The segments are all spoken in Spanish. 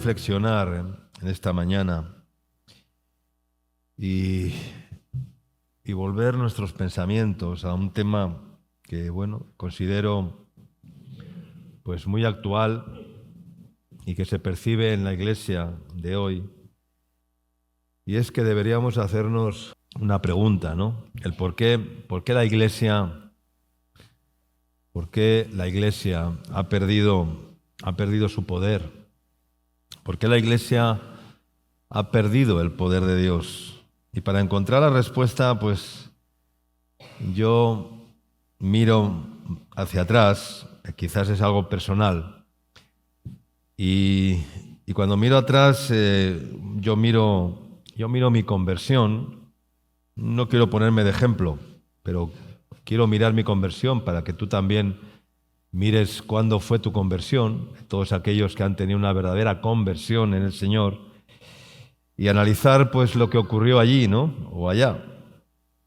reflexionar en esta mañana y volver nuestros pensamientos a un tema que, considero pues muy actual y que se percibe en la Iglesia de hoy. Y es que deberíamos hacernos una pregunta, ¿no? El por qué la Iglesia ha perdido su poder. ¿Por qué la Iglesia ha perdido el poder de Dios? Y para encontrar la respuesta, pues yo miro hacia atrás, quizás es algo personal, y cuando miro atrás, yo miro mi conversión. No quiero ponerme de ejemplo, pero quiero mirar mi conversión para que tú también mires cuándo fue tu conversión, todos aquellos que han tenido una verdadera conversión en el Señor, y analizar pues lo que ocurrió allí, ¿no? O allá.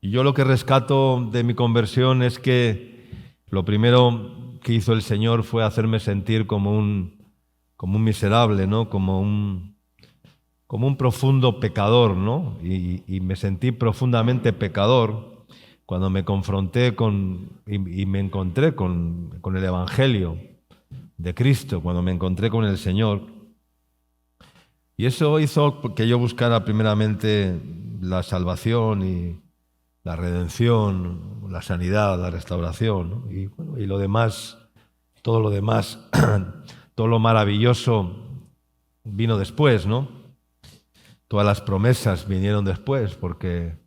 Y yo lo que rescato de mi conversión es que lo primero que hizo el Señor fue hacerme sentir como un miserable, ¿no? Como un profundo pecador, ¿no? Y me sentí profundamente pecador cuando me confronté y me encontré con el Evangelio de Cristo, cuando me encontré con el Señor. Y eso hizo que yo buscara primeramente la salvación y la redención, la sanidad, la restauración, ¿no? Y lo demás, todo lo maravilloso vino después, ¿no? Todas las promesas vinieron después, porque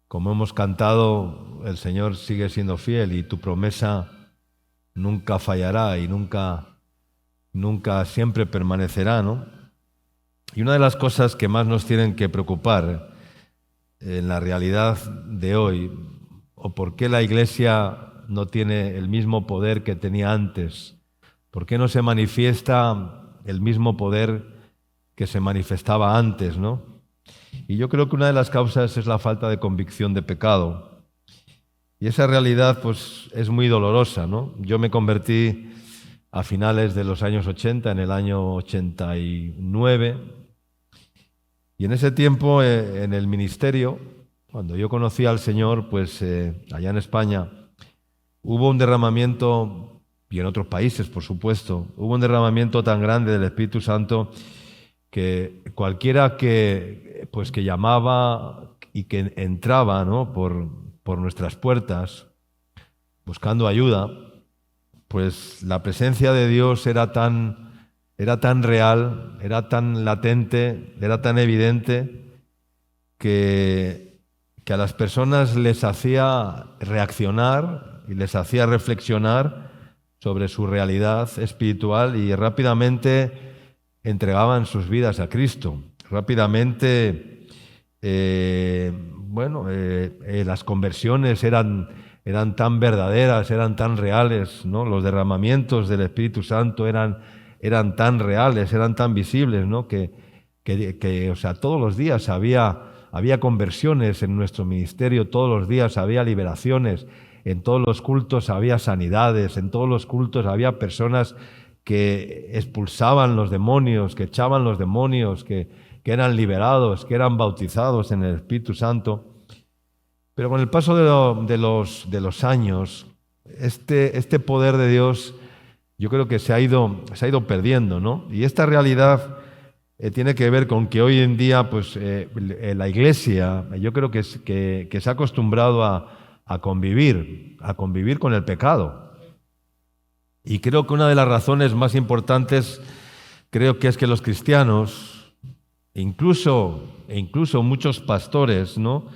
como hemos cantado, el Señor sigue siendo fiel y tu promesa nunca fallará y nunca siempre permanecerá, ¿no? Y una de las cosas que más nos tienen que preocupar en la realidad de hoy, o por qué la Iglesia no tiene el mismo poder que tenía antes, por qué no se manifiesta el mismo poder que se manifestaba antes, ¿no? Y yo creo que una de las causas es la falta de convicción de pecado. Y esa realidad pues es muy dolorosa, ¿no? Yo me convertí a finales de los años 80, en el año 89, y en ese tiempo en el ministerio, cuando yo conocí al Señor, pues allá en España, hubo un derramamiento, y en otros países, por supuesto, hubo un derramamiento tan grande del Espíritu Santo que cualquiera que llamaba y que entraba, ¿no? por nuestras puertas buscando ayuda, pues la presencia de Dios era tan real, era tan latente, era tan evidente que a las personas les hacía reaccionar y les hacía reflexionar sobre su realidad espiritual y rápidamente entregaban sus vidas a Cristo. Rápidamente, las conversiones eran tan verdaderas, eran tan reales, ¿no? Los derramamientos del Espíritu Santo eran tan reales, eran tan visibles, ¿no? Que todos los días había conversiones en nuestro ministerio, todos los días había liberaciones, en todos los cultos había sanidades, en todos los cultos había personas que expulsaban los demonios, que echaban los demonios, que eran liberados, que eran bautizados en el Espíritu Santo. Pero con el paso de los años, este poder de Dios yo creo que se ha ido perdiendo, ¿no? Y esta realidad tiene que ver con que hoy en día la Iglesia, yo creo que se ha acostumbrado a convivir con el pecado. Y creo que una de las razones más importantes creo que es que los cristianos, incluso muchos pastores, ¿no?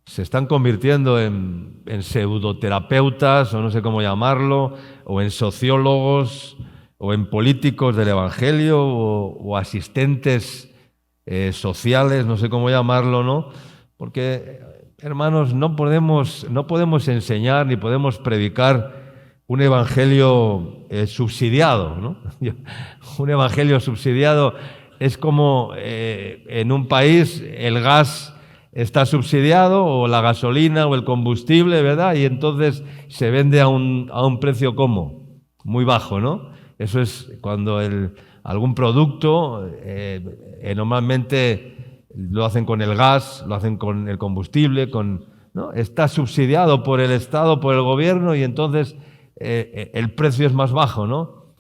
se están convirtiendo en pseudoterapeutas, o no sé cómo llamarlo, o en sociólogos, o en políticos del Evangelio, o asistentes sociales, no sé cómo llamarlo, ¿no? Porque, hermanos, no podemos enseñar ni podemos predicar un evangelio subsidiado, ¿no? Un evangelio subsidiado es como en un país el gas está subsidiado, o la gasolina o el combustible, ¿verdad? Y entonces se vende a un precio ¿cómo? Muy bajo, ¿no? Eso es cuando algún producto, normalmente lo hacen con el gas, lo hacen con el combustible, ¿no? Está subsidiado por el Estado, por el gobierno, y entonces el precio es más bajo, ¿no?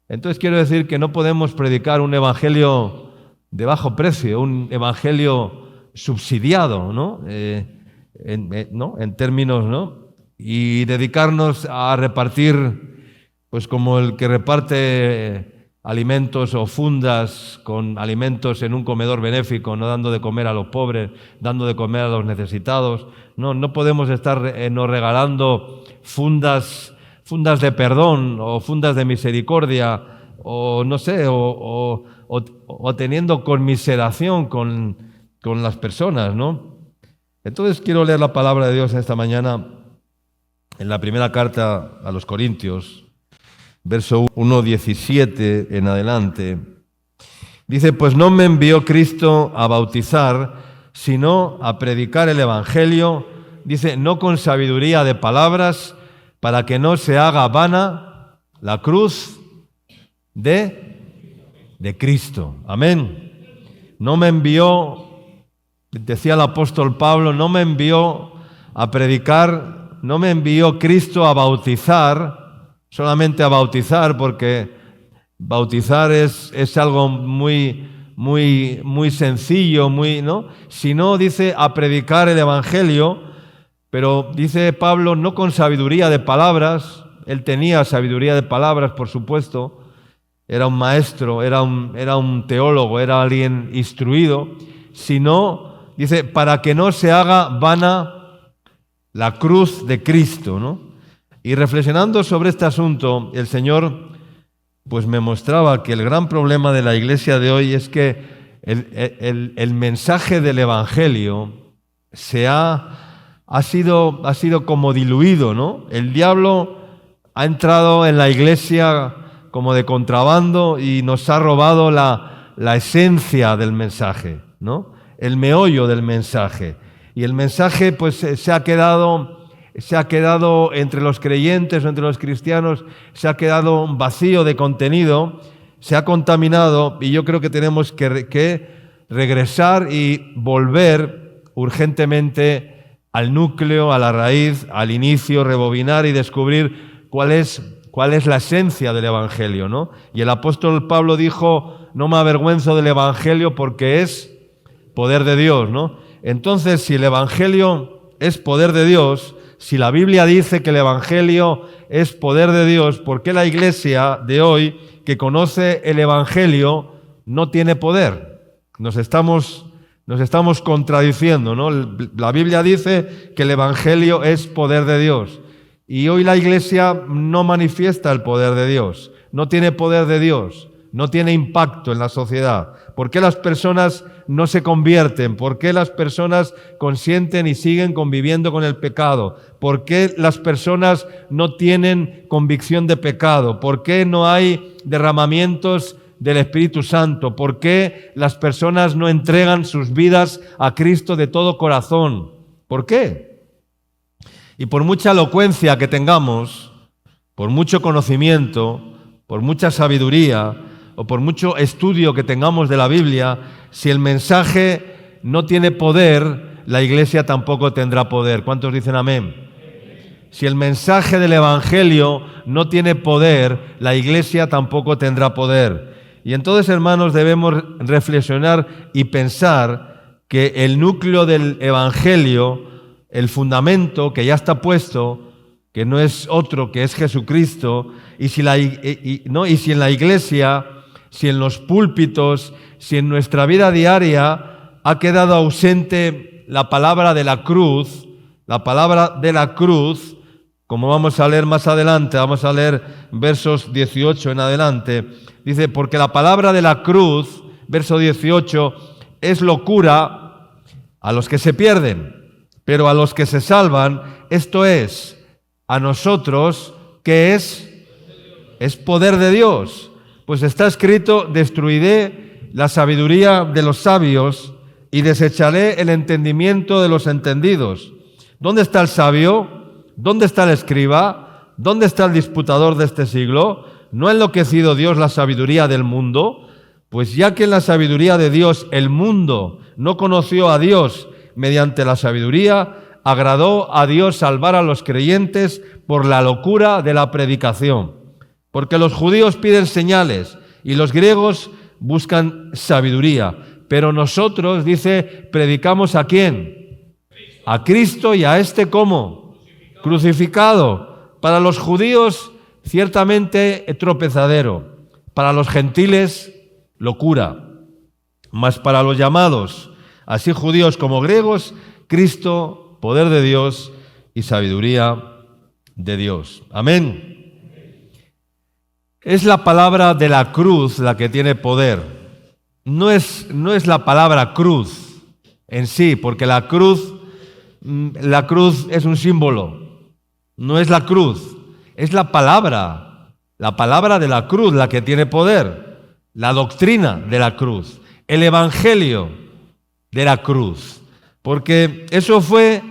Entonces quiero decir que no podemos predicar un evangelio de bajo precio, un evangelio subsidiado, ¿no? En términos, ¿no? Y dedicarnos a repartir, pues como el que reparte alimentos o fundas con alimentos en un comedor benéfico, no dando de comer a los pobres, dando de comer a los necesitados. No podemos estar nos regalando fundas de perdón o fundas de misericordia o no sé, o teniendo conmiseración con las personas, ¿no? Entonces quiero leer la palabra de Dios en esta mañana en la primera carta a los Corintios, verso 1:17 en adelante. Dice: pues no me envió Cristo a bautizar, sino a predicar el evangelio, dice, no con sabiduría de palabras, para que no se haga vana la cruz de Cristo. Amén. No me envió, decía el apóstol Pablo, no me envió a predicar, no me envió Cristo a bautizar, solamente a bautizar, porque bautizar es algo muy sencillo, ¿no? Sino, dice, a predicar el evangelio, pero dice Pablo, no con sabiduría de palabras. Él tenía sabiduría de palabras, por supuesto. Era un maestro, era un teólogo, era alguien instruido, sino, dice, para que no se haga vana la cruz de Cristo, ¿no? Y reflexionando sobre este asunto, el Señor pues me mostraba que el gran problema de la iglesia de hoy es que el mensaje del evangelio ha sido como diluido, ¿no? El diablo ha entrado en la iglesia como de contrabando y nos ha robado la esencia del mensaje, ¿no? El meollo del mensaje. Y el mensaje pues se ha quedado entre los creyentes o entre los cristianos, se ha quedado vacío de contenido, se ha contaminado, y yo creo que tenemos que regresar y volver urgentemente al núcleo, a la raíz, al inicio, rebobinar y descubrir cuál es la esencia del evangelio, ¿no? Y el apóstol Pablo dijo: no me avergüenzo del evangelio porque es poder de Dios, ¿no? Entonces, si el evangelio es poder de Dios, si la Biblia dice que el evangelio es poder de Dios, ¿por qué la iglesia de hoy, que conoce el evangelio, no tiene poder? Nos estamos contradiciendo, ¿no? La Biblia dice que el evangelio es poder de Dios, y hoy la iglesia no manifiesta el poder de Dios, no tiene poder de Dios, no tiene impacto en la sociedad. ¿Por qué las personas no se convierten? ¿Por qué las personas consienten y siguen conviviendo con el pecado? ¿Por qué las personas no tienen convicción de pecado? ¿Por qué no hay derramamientos del Espíritu Santo? ¿Por qué las personas no entregan sus vidas a Cristo de todo corazón? ¿Por qué? Y por mucha elocuencia que tengamos, por mucho conocimiento, por mucha sabiduría o por mucho estudio que tengamos de la Biblia, si el mensaje no tiene poder, la iglesia tampoco tendrá poder. ¿Cuántos dicen amén? Si el mensaje del evangelio no tiene poder, la iglesia tampoco tendrá poder. Y entonces, hermanos, debemos reflexionar y pensar que el núcleo del evangelio, el fundamento que ya está puesto, que no es otro, que es Jesucristo, y si en la iglesia, si en los púlpitos, si en nuestra vida diaria ha quedado ausente la palabra de la cruz, como vamos a leer más adelante, vamos a leer versos 18 en adelante, dice, porque la palabra de la cruz, verso 18, es locura a los que se pierden, pero a los que se salvan, esto es, a nosotros, ¿qué es? Es poder de Dios. Pues está escrito: destruiré la sabiduría de los sabios y desecharé el entendimiento de los entendidos. ¿Dónde está el sabio? ¿Dónde está el escriba? ¿Dónde está el disputador de este siglo? ¿no ha enloquecido Dios la sabiduría del mundo? Pues ya que en la sabiduría de Dios el mundo no conoció a Dios mediante la sabiduría, agradó a Dios salvar a los creyentes por la locura de la predicación. Porque los judíos piden señales y los griegos buscan sabiduría. Pero nosotros, dice, predicamos ¿a quién? A Cristo y a este ¿cómo? Crucificado. Para los judíos, ciertamente tropezadero. Para los gentiles, locura. Mas para los llamados, así judíos como griegos, Cristo, poder de Dios y sabiduría de Dios. Amén. Es la palabra de la cruz la que tiene poder. No es la palabra cruz en sí, porque la cruz es un símbolo. No es la cruz, es la palabra de la cruz la que tiene poder. La doctrina de la cruz, el evangelio de la cruz. Porque eso fue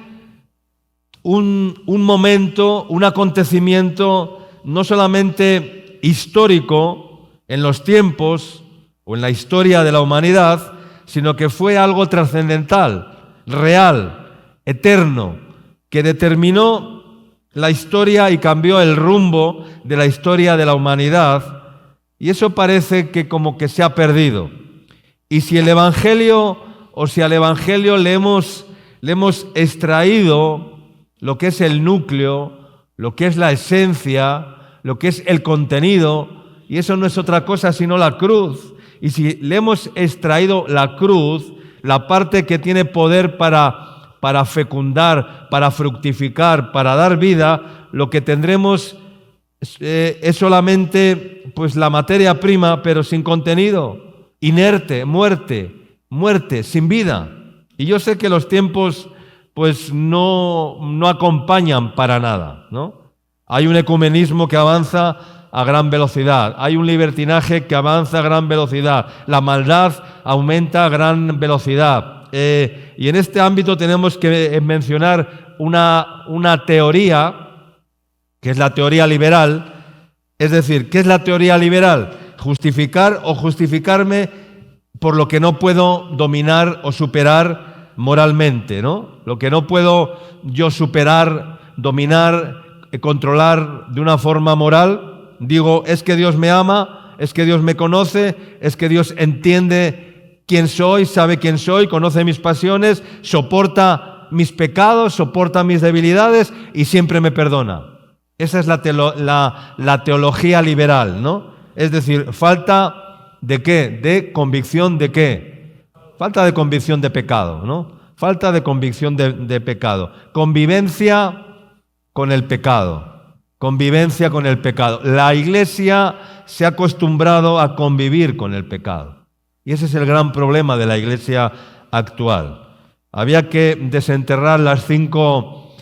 un momento, un acontecimiento no solamente histórico en los tiempos o en la historia de la humanidad, sino que fue algo trascendental, real, eterno, que determinó la historia y cambió el rumbo de la historia de la humanidad. Y eso parece que como que se ha perdido. Y si el Evangelio, o si al Evangelio le hemos extraído lo que es el núcleo, lo que es la esencia, lo que es el contenido, y eso no es otra cosa sino la cruz. Y si le hemos extraído la cruz, la parte que tiene poder para fecundar, para fructificar, para dar vida, lo que tendremos es solamente pues la materia prima, pero sin contenido, inerte, muerte, sin vida. Y yo sé que los tiempos pues no acompañan para nada, ¿no? Hay un ecumenismo que avanza a gran velocidad, hay un libertinaje que avanza a gran velocidad, la maldad aumenta a gran velocidad. Y en este ámbito tenemos que mencionar una teoría, que es la teoría liberal. Es decir, ¿qué es la teoría liberal? Justificar o justificarme por lo que no puedo dominar o superar moralmente, ¿no? Lo que no puedo yo superar, dominar, controlar de una forma moral. Digo, es que Dios me ama, es que Dios me conoce, es que Dios entiende quién soy, sabe quién soy, conoce mis pasiones, soporta mis pecados, soporta mis debilidades y siempre me perdona. Esa es la teología liberal, ¿no? Es decir, falta ¿de qué? De convicción ¿de qué? Falta de convicción de pecado, ¿no? Falta de convicción de pecado. Convivencia con el pecado. Convivencia con el pecado. La Iglesia se ha acostumbrado a convivir con el pecado. Y ese es el gran problema de la Iglesia actual. Había que desenterrar los cinco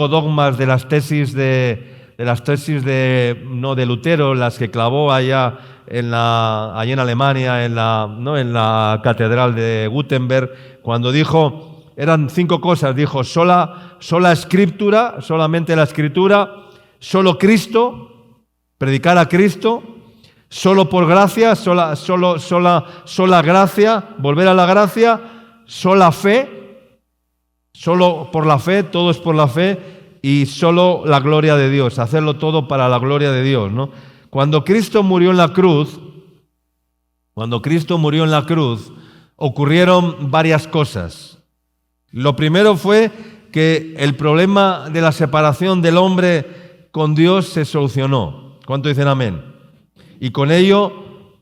dogmas de las tesis de Lutero, las que clavó allá en Alemania, en la catedral de Gutenberg, cuando dijo, eran 5 cosas, dijo sola escritura, solamente la escritura, solo Cristo, predicar a Cristo, solo por gracia, sola gracia, volver a la gracia, sola fe, solo por la fe, todo es por la fe, y solo la gloria de Dios, hacerlo todo para la gloria de Dios, ¿no? Cuando Cristo murió en la cruz, ocurrieron varias cosas. Lo primero fue que el problema de la separación del hombre con Dios se solucionó. ¿Cuánto dicen amén? Y con ello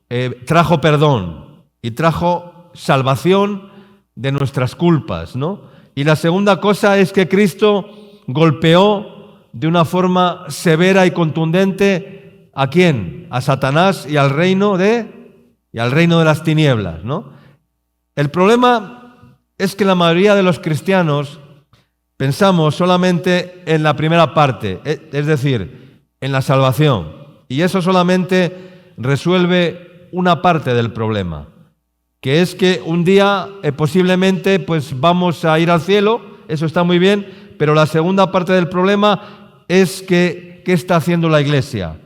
trajo perdón y trajo salvación de nuestras culpas, ¿no? Y la segunda cosa es que Cristo golpeó de una forma severa y contundente ¿a quién? A Satanás y al reino de las tinieblas, ¿no? El problema es que la mayoría de los cristianos pensamos solamente en la primera parte, es decir, en la salvación. Y eso solamente resuelve una parte del problema, que es que un día posiblemente pues vamos a ir al cielo, eso está muy bien, pero la segunda parte del problema es que ¿qué está haciendo la Iglesia?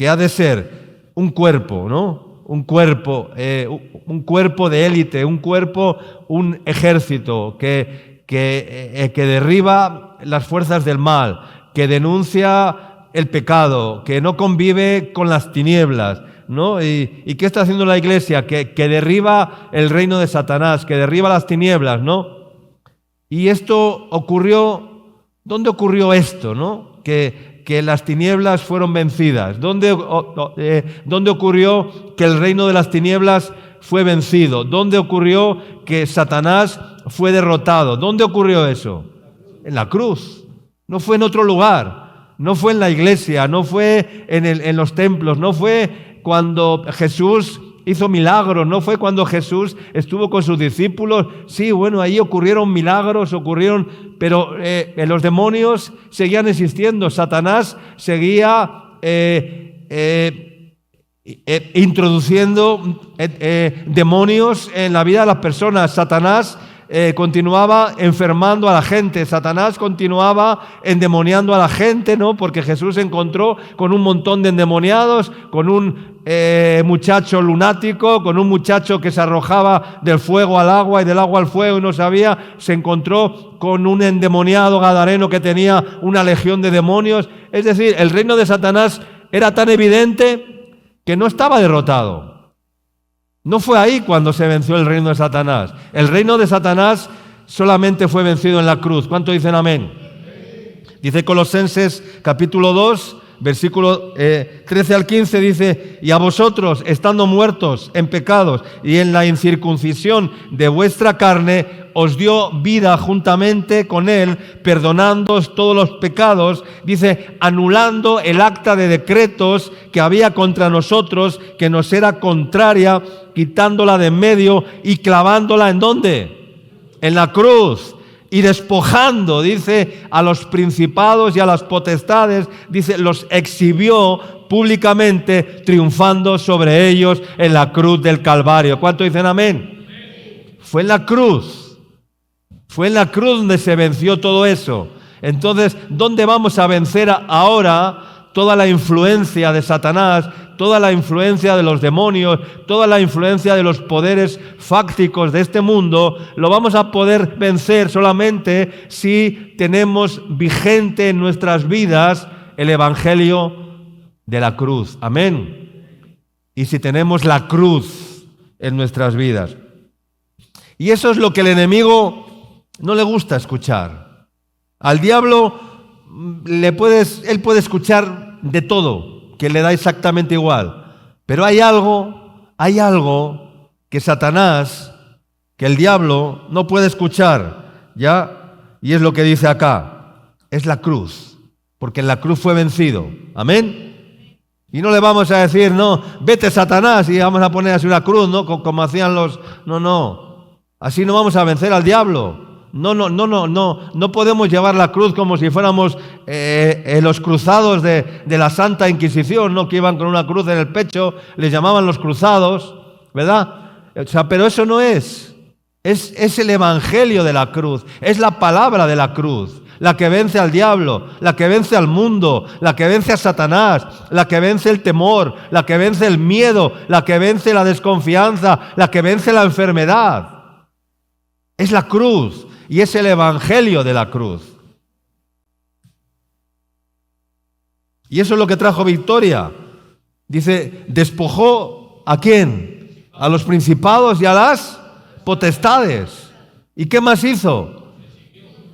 que ha de ser un cuerpo, ¿no? Un cuerpo de élite, un ejército que derriba las fuerzas del mal, que denuncia el pecado, que no convive con las tinieblas, ¿no? ¿Y qué está haciendo la Iglesia? Que derriba el reino de Satanás, que derriba las tinieblas, ¿no? Y esto ocurrió, ¿dónde ocurrió esto, no? Que las tinieblas fueron vencidas. ¿Dónde ocurrió que el reino de las tinieblas fue vencido? ¿Dónde ocurrió que Satanás fue derrotado? ¿Dónde ocurrió eso? En la cruz. No fue en otro lugar. No fue en la iglesia, no fue en los templos, no fue cuando Jesús hizo milagros, no fue cuando Jesús estuvo con sus discípulos. Sí, bueno, ahí ocurrieron milagros, pero los demonios seguían existiendo. Satanás seguía introduciendo demonios en la vida de las personas. Satanás continuaba enfermando a la gente. Satanás continuaba endemoniando a la gente, ¿no? Porque Jesús se encontró con un montón de endemoniados, con un muchacho lunático, con un muchacho que se arrojaba del fuego al agua y del agua al fuego y no sabía. Se encontró con un endemoniado gadareno que tenía una legión de demonios. Es decir, el reino de Satanás era tan evidente que no estaba derrotado. No fue ahí cuando se venció el reino de Satanás. El reino de Satanás solamente fue vencido en la cruz. ¿Cuánto dicen amén? Dice Colosenses capítulo 2, versículo 13 al 15, dice: y a vosotros, estando muertos en pecados y en la incircuncisión de vuestra carne, os dio vida juntamente con Él, perdonándoos todos los pecados, dice, anulando el acta de decretos que había contra nosotros, que nos era contraria, quitándola de en medio y clavándola ¿en dónde? En la cruz. Y despojando, dice, a los principados y a las potestades, dice, los exhibió públicamente, triunfando sobre ellos en la cruz del Calvario. ¿Cuánto dicen amén? Fue en la cruz. Fue en la cruz donde se venció todo eso. Entonces, ¿dónde vamos a vencer ahora toda la influencia de Satanás, toda la influencia de los demonios, toda la influencia de los poderes fácticos de este mundo? Lo vamos a poder vencer solamente si tenemos vigente en nuestras vidas el Evangelio de la cruz. Amén. Y si tenemos la cruz en nuestras vidas. Y eso es lo que el enemigo no le gusta escuchar. Al diablo él puede escuchar de todo, que le da exactamente igual. Pero hay algo que Satanás, que el diablo no puede escuchar, ¿ya? Y es lo que dice acá, es la cruz, porque en la cruz fue vencido. Amén. Y no le vamos a decir, no, vete Satanás, y vamos a poner así una cruz, ¿no? Como hacían los... No. Así no vamos a vencer al diablo. No podemos llevar la cruz como si fuéramos los cruzados de la Santa Inquisición, ¿no? Que iban con una cruz en el pecho, les llamaban los cruzados, ¿verdad? O sea, pero eso no es el Evangelio de la cruz, es la palabra de la cruz, la que vence al diablo, la que vence al mundo, la que vence a Satanás, la que vence el temor, la que vence el miedo, la que vence la desconfianza, la que vence la enfermedad. Es la cruz. Y es el Evangelio de la cruz. Y eso es lo que trajo victoria. Dice, despojó ¿a quién? A los principados y a las potestades. ¿Y qué más hizo?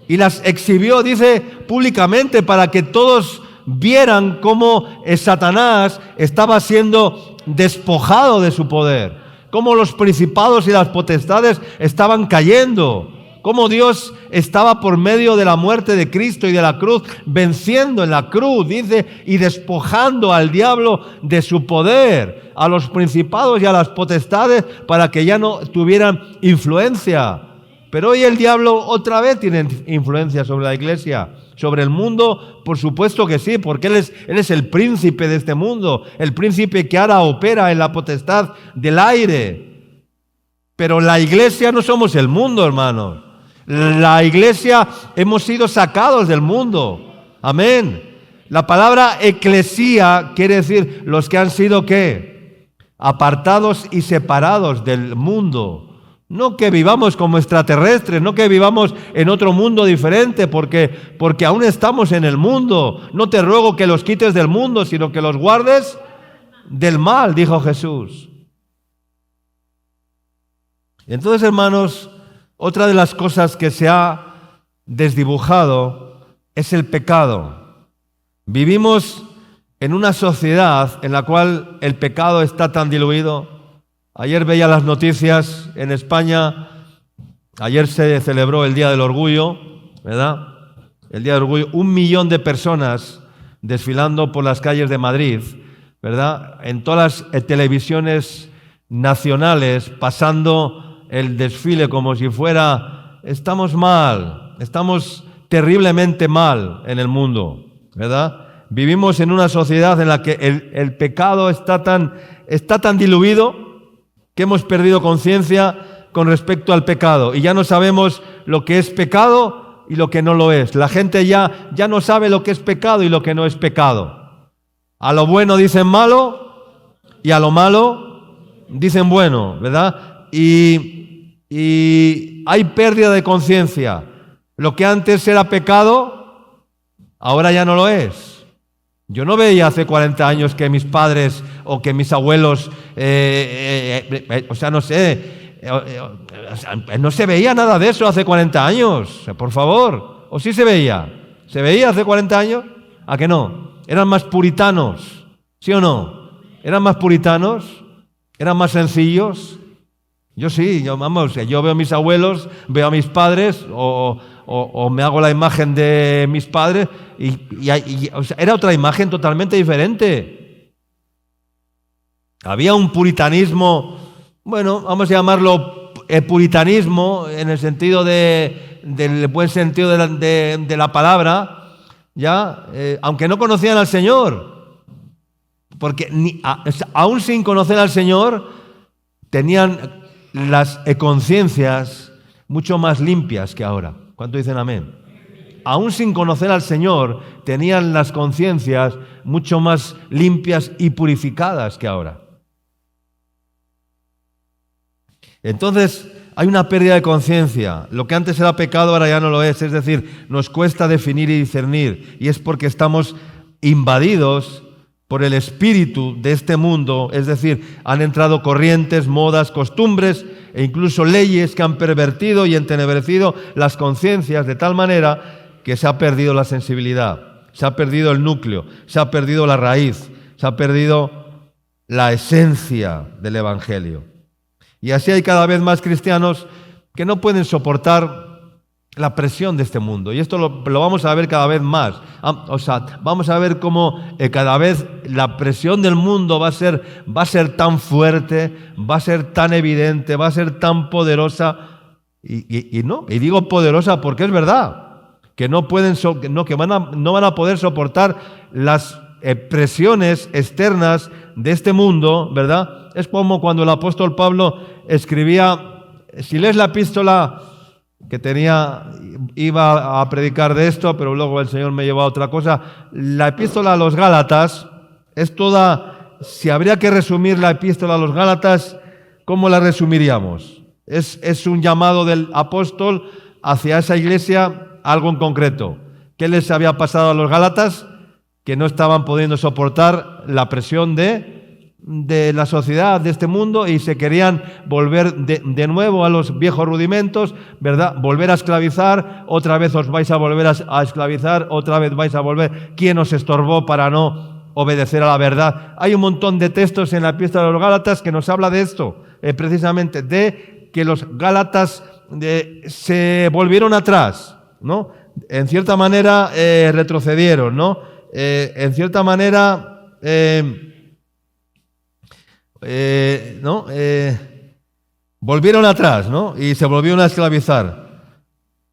Y las exhibió, dice, públicamente, para que todos vieran cómo Satanás estaba siendo despojado de su poder. Cómo los principados y las potestades estaban cayendo. Cómo Dios estaba por medio de la muerte de Cristo y de la cruz, venciendo en la cruz, dice, y despojando al diablo de su poder, a los principados y a las potestades, para que ya no tuvieran influencia. Pero hoy el diablo otra vez tiene influencia sobre la iglesia, sobre el mundo, por supuesto que sí, porque él es el príncipe de este mundo, el príncipe que ahora opera en la potestad del aire. Pero la iglesia no somos el mundo, hermanos. La iglesia hemos sido sacados del mundo. Amén. La palabra eclesía quiere decir los que han sido, ¿qué? Apartados y separados del mundo. No que vivamos como extraterrestres, no que vivamos en otro mundo diferente, porque aún estamos en el mundo. No te ruego que los quites del mundo, sino que los guardes del mal, dijo Jesús. Entonces, hermanos, otra de las cosas que se ha desdibujado es el pecado. Vivimos en una sociedad en la cual el pecado está tan diluido. Ayer veía las noticias en España, ayer se celebró el Día del Orgullo, ¿verdad? El Día del Orgullo, 1 millón de personas desfilando por las calles de Madrid, ¿verdad? En todas las televisiones nacionales, pasando el desfile como si fuera, estamos mal, estamos terriblemente mal en el mundo, ¿verdad? Vivimos en una sociedad en la que el pecado está tan diluido que hemos perdido conciencia con respecto al pecado y ya no sabemos lo que es pecado y lo que no lo es. La gente ya no sabe lo que es pecado y lo que no es pecado. A lo bueno dicen malo y a lo malo dicen bueno, ¿verdad? Y hay pérdida de conciencia. Lo que antes era pecado, ahora ya no lo es. Yo no veía hace 40 años que mis padres o que mis abuelos, no se veía nada de eso hace 40 años, por favor. ¿O sí se veía? ¿Se veía hace 40 años? ¿A que no? ¿Eran más puritanos? ¿Sí o no? ¿Eran más puritanos? ¿Eran más sencillos? Yo sí, yo veo a mis abuelos, veo a mis padres o me hago la imagen de mis padres o sea, era otra imagen totalmente diferente. Había un puritanismo, bueno, vamos a llamarlo puritanismo en el sentido del buen sentido de la palabra, ya, aunque no conocían al Señor, porque aún sin conocer al Señor tenían las conciencias mucho más limpias que ahora. ¿Cuánto dicen amén? Aún sin conocer al Señor, tenían las conciencias mucho más limpias y purificadas que ahora. Entonces, hay una pérdida de conciencia. Lo que antes era pecado, ahora ya no lo es. Es decir, nos cuesta definir y discernir. Y es porque estamos invadidos por el espíritu de este mundo, es decir, han entrado corrientes, modas, costumbres e incluso leyes que han pervertido y entenebrecido las conciencias de tal manera que se ha perdido la sensibilidad, se ha perdido el núcleo, se ha perdido la raíz, se ha perdido la esencia del Evangelio. Y así hay cada vez más cristianos que no pueden soportar la presión de este mundo. Y esto lo vamos a ver cada vez más. O sea, vamos a ver cómo cada vez la presión del mundo va a ser tan fuerte, va a ser tan evidente, va a ser tan poderosa. Y digo poderosa porque es verdad, que no van a poder soportar las presiones externas de este mundo, ¿verdad? Es como cuando el apóstol Pablo escribía, si lees la epístola que iba a predicar de esto, pero luego el Señor me llevó a otra cosa. La epístola a los Gálatas es toda, si habría que resumir la epístola a los Gálatas, ¿cómo la resumiríamos? Es un llamado del apóstol hacia esa iglesia, algo en concreto. ¿Qué les había pasado a los Gálatas? Que no estaban pudiendo soportar la presión de la sociedad, de este mundo, y se querían volver de nuevo a los viejos rudimentos, ¿verdad? Volver a esclavizar, otra vez os vais a volver a esclavizar, otra vez vais a volver. ¿Quién os estorbó para no obedecer a la verdad? Hay un montón de textos en la epístola de los Gálatas que nos habla de esto, precisamente de que los Gálatas se volvieron atrás, ¿no? En cierta manera retrocedieron, ¿no? En cierta manera volvieron atrás, ¿no? Y se volvieron a esclavizar.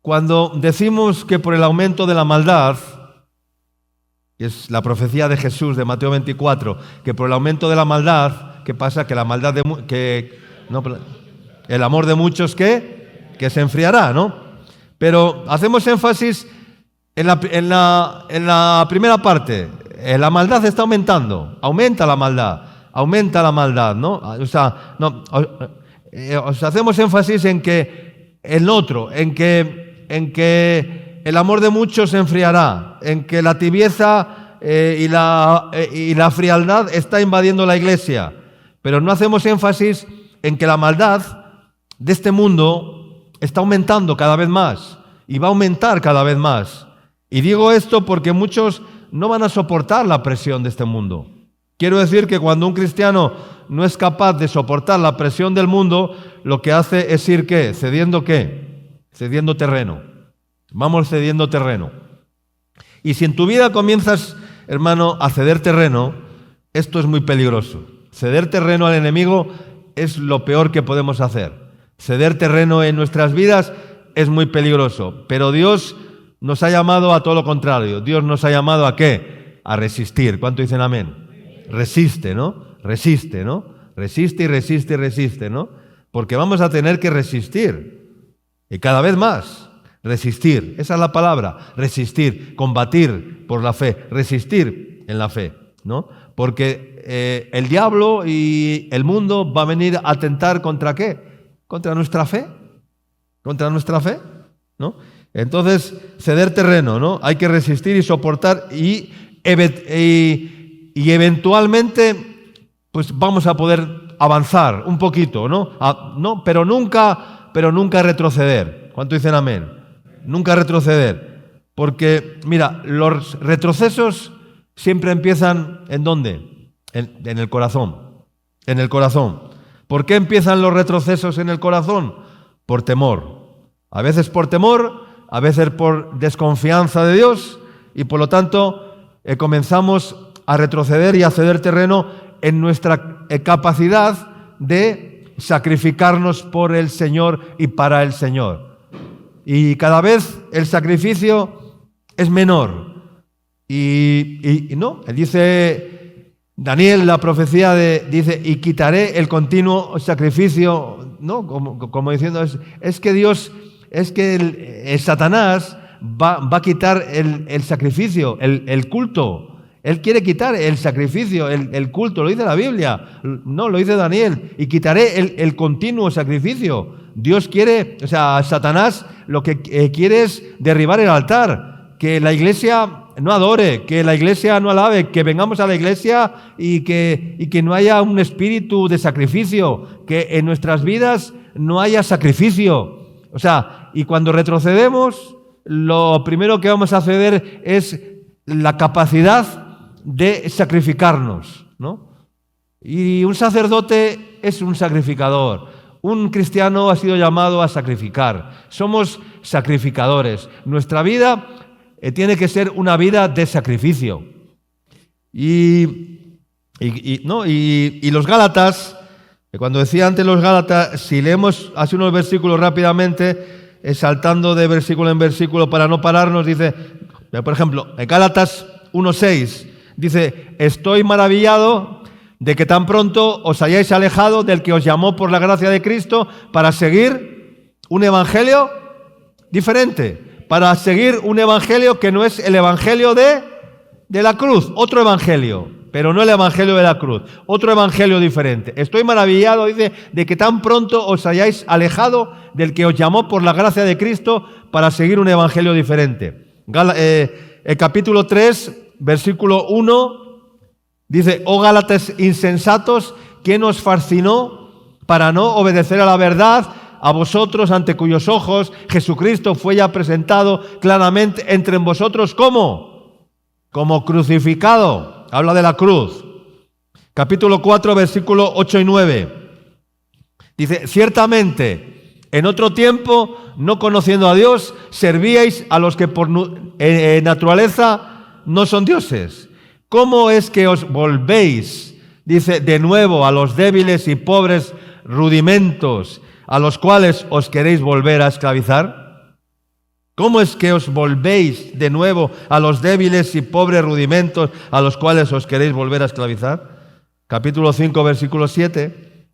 Cuando decimos que por el aumento de la maldad, que es la profecía de Jesús de Mateo 24, que por el aumento de la maldad, ¿qué pasa? Que la maldad el amor de muchos que se enfriará, ¿no? Pero hacemos énfasis En la primera parte, la maldad está aumentando, aumenta la maldad, ¿no? O sea, os hacemos énfasis en que el otro, en que el amor de muchos se enfriará, en que la tibieza y la frialdad está invadiendo la iglesia, pero no hacemos énfasis en que la maldad de este mundo está aumentando cada vez más y va a aumentar cada vez más. Y digo esto porque muchos no van a soportar la presión de este mundo. Quiero decir que cuando un cristiano no es capaz de soportar la presión del mundo, lo que hace es ir, ¿qué? ¿Cediendo qué? Cediendo terreno. Vamos cediendo terreno. Y si en tu vida comienzas, hermano, a ceder terreno, esto es muy peligroso. Ceder terreno al enemigo es lo peor que podemos hacer. Ceder terreno en nuestras vidas es muy peligroso. Pero Dios nos ha llamado a todo lo contrario. Dios nos ha llamado ¿a qué? A resistir. ¿Cuánto dicen amén? Resiste, ¿no? Resiste, ¿no? Resiste y resiste y resiste, ¿no? Porque vamos a tener que resistir. Y cada vez más. Resistir. Esa es la palabra. Resistir. Combatir por la fe. Resistir en la fe, ¿no? Porque el diablo y el mundo va a venir a atentar ¿contra qué? Contra nuestra fe. Contra nuestra fe, ¿no? Entonces, ceder terreno, ¿no? Hay que resistir y soportar y eventualmente pues vamos a poder avanzar un poquito, ¿no? Pero nunca retroceder. ¿Cuánto dicen amén? Nunca retroceder. Porque, mira, los retrocesos siempre empiezan ¿en dónde? En el corazón. En el corazón. ¿Por qué empiezan los retrocesos en el corazón? Por temor. A veces por temor, a veces por desconfianza de Dios y por lo tanto comenzamos a retroceder y a ceder terreno en nuestra capacidad de sacrificarnos por el Señor y para el Señor. Y cada vez el sacrificio es menor. Y no, dice Daniel, la profecía dice, y quitaré el continuo sacrificio, ¿no? Como diciendo, es que Dios... Es que el Satanás va a quitar el sacrificio, el culto. Él quiere quitar el sacrificio, el culto. Lo dice la Biblia. No, lo dice Daniel. Y quitaré el continuo sacrificio. Dios quiere, o sea, Satanás lo que quiere es derribar el altar. Que la iglesia no adore, que la iglesia no alabe, que vengamos a la iglesia y que no haya un espíritu de sacrificio. Que en nuestras vidas no haya sacrificio. O sea, y cuando retrocedemos, lo primero que vamos a ceder es la capacidad de sacrificarnos, ¿no? Y un sacerdote es un sacrificador. Un cristiano ha sido llamado a sacrificar. Somos sacrificadores. Nuestra vida tiene que ser una vida de sacrificio. Y los Gálatas... Cuando decía antes los Gálatas, si leemos así unos versículos rápidamente, saltando de versículo en versículo para no pararnos, dice, por ejemplo, en Gálatas 1:6, dice, estoy maravillado de que tan pronto os hayáis alejado del que os llamó por la gracia de Cristo para seguir un evangelio diferente, para seguir un evangelio que no es el evangelio de la cruz, otro evangelio. Pero no el evangelio de la cruz, otro evangelio diferente. Estoy maravillado, dice, de que tan pronto os hayáis alejado del que os llamó por la gracia de Cristo para seguir un evangelio diferente. El capítulo 3, versículo 1, dice, oh Gálatas insensatos, ¿quién os fascinó para no obedecer a la verdad? A vosotros, ante cuyos ojos Jesucristo fue ya presentado claramente entre vosotros, ¿cómo? Como crucificado. Habla de la cruz. Capítulo 4, versículo 8 y 9. Dice, ciertamente, en otro tiempo, no conociendo a Dios, servíais a los que por naturaleza no son dioses. ¿Cómo es que os volvéis, dice, de nuevo a los débiles y pobres rudimentos a los cuales os queréis volver a esclavizar? ¿Cómo es que os volvéis de nuevo a los débiles y pobres rudimentos a los cuales os queréis volver a esclavizar? Capítulo 5, versículo 7.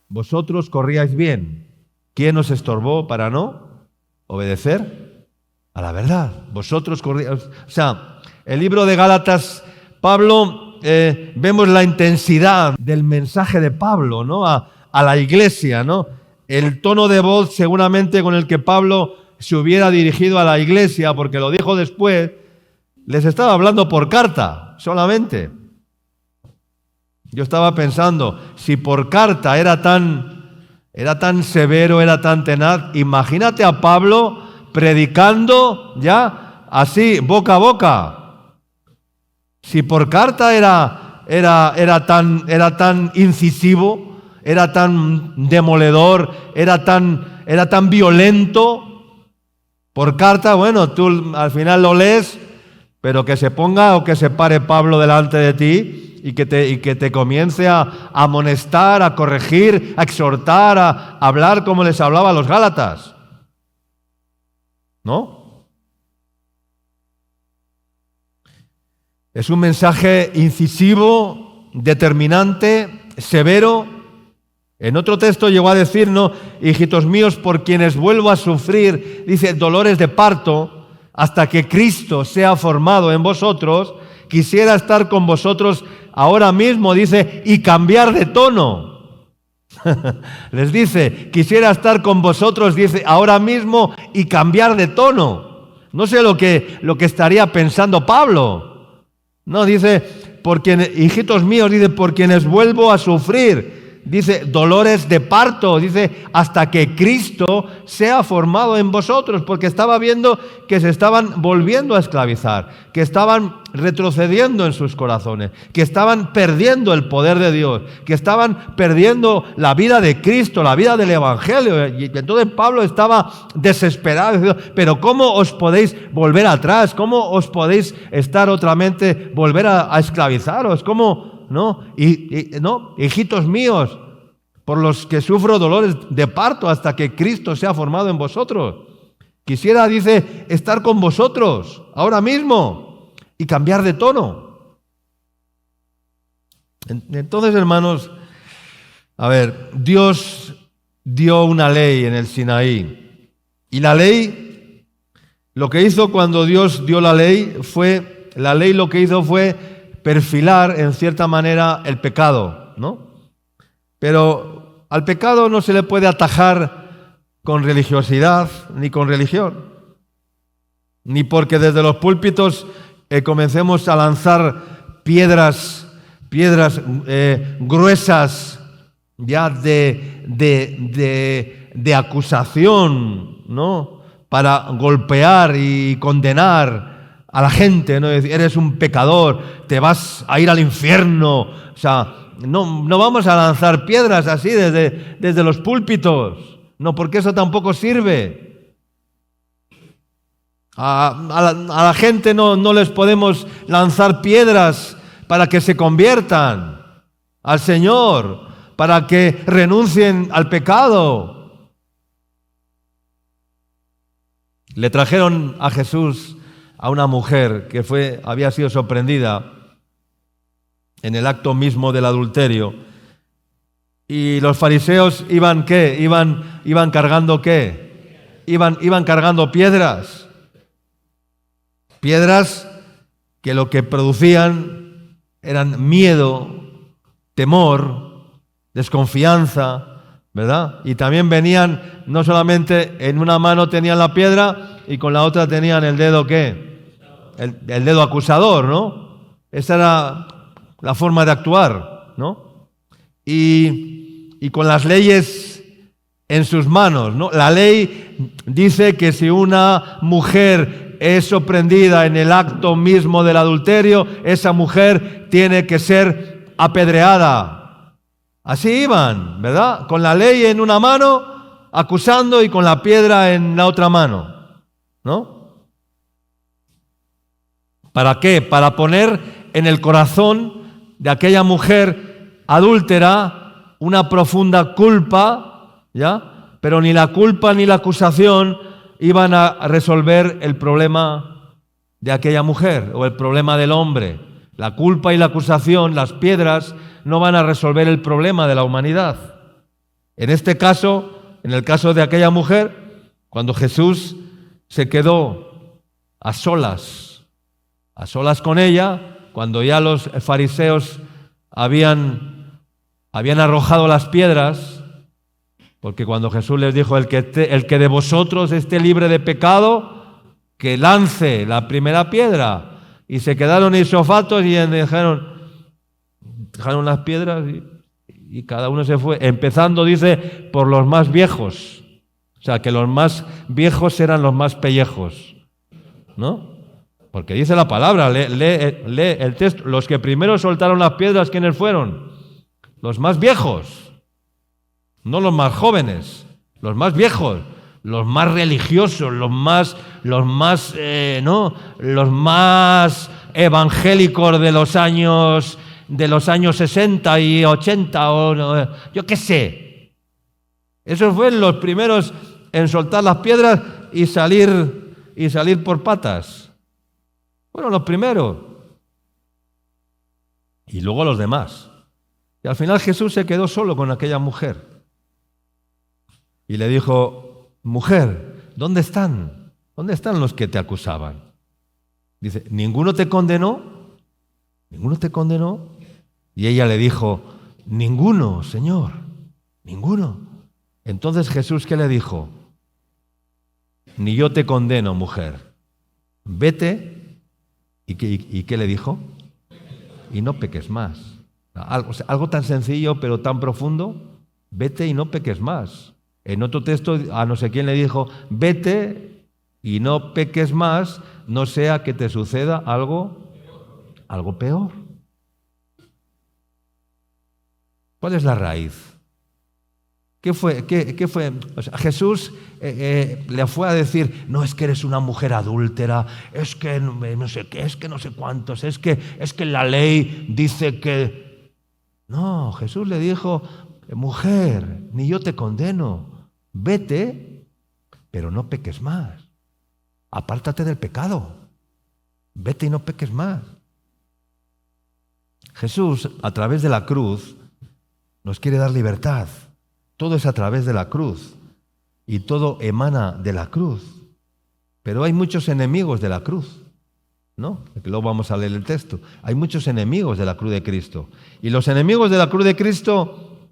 Vosotros corríais bien. ¿Quién os estorbó para no obedecer? a la verdad. Vosotros corríais. O sea, el libro de Gálatas, Pablo, vemos la intensidad del mensaje de Pablo, ¿no? A la iglesia, ¿no? El tono de voz seguramente con el que Pablo se hubiera dirigido a la iglesia, porque lo dijo después, les estaba hablando por carta solamente. Yo estaba pensando, si por carta era tan severo, era tan tenaz, imagínate a Pablo predicando ya así, boca a boca. Si por carta era tan incisivo, era tan demoledor, era tan violento, por carta, bueno, tú al final lo lees, pero que se ponga o que se pare Pablo delante de ti y que te comience a amonestar, a corregir, a exhortar, a hablar como les hablaba a los Gálatas. ¿No? Es un mensaje incisivo, determinante, severo. En otro texto llegó a decir, no, hijitos míos, por quienes vuelvo a sufrir, dice, dolores de parto, hasta que Cristo sea formado en vosotros, quisiera estar con vosotros ahora mismo, dice, y cambiar de tono. Les dice, quisiera estar con vosotros, dice, ahora mismo y cambiar de tono. No sé lo que estaría pensando Pablo. No, dice, hijitos míos, dice, por quienes vuelvo a sufrir. Dice, dolores de parto, dice, hasta que Cristo sea formado en vosotros, porque estaba viendo que se estaban volviendo a esclavizar, que estaban retrocediendo en sus corazones, que estaban perdiendo el poder de Dios, que estaban perdiendo la vida de Cristo, la vida del Evangelio. Y entonces Pablo estaba desesperado, diciendo, pero ¿cómo os podéis volver atrás? ¿Cómo os podéis estar otramente, volver a esclavizaros? ¿Cómo? ¿No? No, hijitos míos, por los que sufro dolores de parto hasta que Cristo sea formado en vosotros. Quisiera, dice, estar con vosotros ahora mismo y cambiar de tono. Entonces, hermanos, a ver, Dios dio una ley en el Sinaí. Y la ley, lo que hizo cuando Dios dio la ley lo que hizo fue perfilar en cierta manera el pecado, ¿no? Pero al pecado no se le puede atajar con religiosidad ni con religión, ni porque desde los púlpitos comencemos a lanzar piedras gruesas ya de acusación, ¿no? Para golpear y condenar a la gente, ¿no? Decir, eres un pecador, te vas a ir al infierno. O sea, no vamos a lanzar piedras así desde los púlpitos, no, porque eso tampoco sirve. A la gente no les podemos lanzar piedras para que se conviertan al Señor, para que renuncien al pecado. Le trajeron a Jesús a una mujer que había sido sorprendida en el acto mismo del adulterio. Y los fariseos iban ¿qué? Iban cargando ¿qué? Iban cargando piedras. Piedras que lo que producían eran miedo, temor, desconfianza, ¿verdad? Y también venían, no solamente en una mano tenían la piedra y con la otra tenían el dedo ¿qué? El dedo acusador, ¿no? Esa era la forma de actuar, ¿no? Y con las leyes en sus manos, ¿no? La ley dice que si una mujer es sorprendida en el acto mismo del adulterio, esa mujer tiene que ser apedreada. Así iban, ¿verdad? Con la ley en una mano, acusando, y con la piedra en la otra mano, ¿no? ¿Para qué? Para poner en el corazón de aquella mujer adúltera una profunda culpa, ¿ya? Pero ni la culpa ni la acusación iban a resolver el problema de aquella mujer o el problema del hombre. La culpa y la acusación, las piedras, no van a resolver el problema de la humanidad. En este caso, en el caso de aquella mujer, cuando Jesús se quedó a solas con ella, cuando ya los fariseos habían arrojado las piedras, porque cuando Jesús les dijo, el que de vosotros esté libre de pecado, que lance la primera piedra, y se quedaron isofatos y dejaron las piedras y cada uno se fue, empezando, dice, por los más viejos. O sea, que los más viejos eran los más pellejos, ¿no? Porque dice la palabra, lee el texto. Los que primero soltaron las piedras, ¿quiénes fueron? Los más viejos, no los más jóvenes, los más viejos, los más religiosos, los más evangélicos de los años 60 y 80, o yo qué sé. Esos fueron los primeros en soltar las piedras y salir por patas. Fueron los primeros. Y luego los demás. Y al final Jesús se quedó solo con aquella mujer. Y le dijo, mujer, ¿dónde están? ¿Dónde están los que te acusaban? Dice, ¿ninguno te condenó? ¿Ninguno te condenó? Y ella le dijo, ninguno, Señor, ninguno. Entonces Jesús, ¿qué le dijo? Ni yo te condeno, mujer. Vete. ¿Y qué le dijo? Y no peques más. Algo tan sencillo pero tan profundo. Vete y no peques más. En otro texto a no sé quién le dijo, vete y no peques más, no sea que te suceda algo peor. ¿Cuál es la raíz? ¿Qué fue? O sea, Jesús le fue a decir, no, es que eres una mujer adúltera, es que no sé qué, es que no sé cuántos, es que la ley dice que... No, Jesús le dijo, mujer, ni yo te condeno, vete, pero no peques más. Apártate del pecado, vete y no peques más. Jesús, a través de la cruz, nos quiere dar libertad. Todo es a través de la cruz y todo emana de la cruz. Pero hay muchos enemigos de la cruz, ¿no? Luego vamos a leer el texto. Hay muchos enemigos de la cruz de Cristo. Y los enemigos de la cruz de Cristo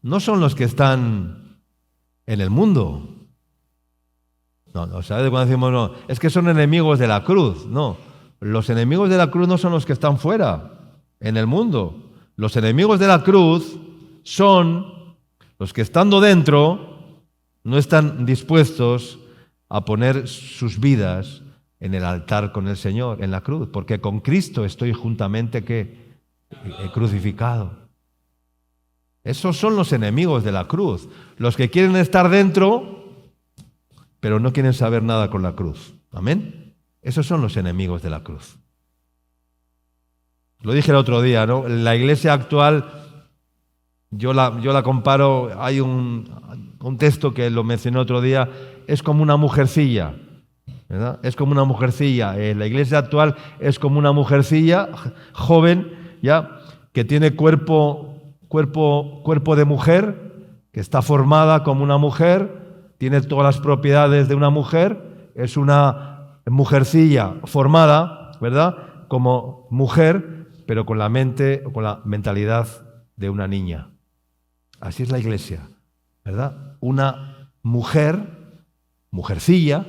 no son los que están en el mundo. No, ¿sabes cuando decimos no? Es que son enemigos de la cruz. No, los enemigos de la cruz no son los que están fuera, en el mundo. Los enemigos de la cruz son los que estando dentro no están dispuestos a poner sus vidas en el altar con el Señor, en la cruz, porque con Cristo estoy juntamente crucificado. Esos son los enemigos de la cruz, los que quieren estar dentro, pero no quieren saber nada con la cruz. ¿Amén? Esos son los enemigos de la cruz. Lo dije el otro día, ¿no? La iglesia actual... Yo la comparo, hay un texto que lo mencioné otro día, es como una mujercilla, ¿verdad? Es como una mujercilla. La iglesia actual es como una mujercilla joven, ¿ya? Que tiene cuerpo de mujer, que está formada como una mujer, tiene todas las propiedades de una mujer, es una mujercilla formada, ¿verdad? Como mujer, pero con la mente, con la mentalidad de una niña. Así es la iglesia, ¿verdad? Una mujercilla,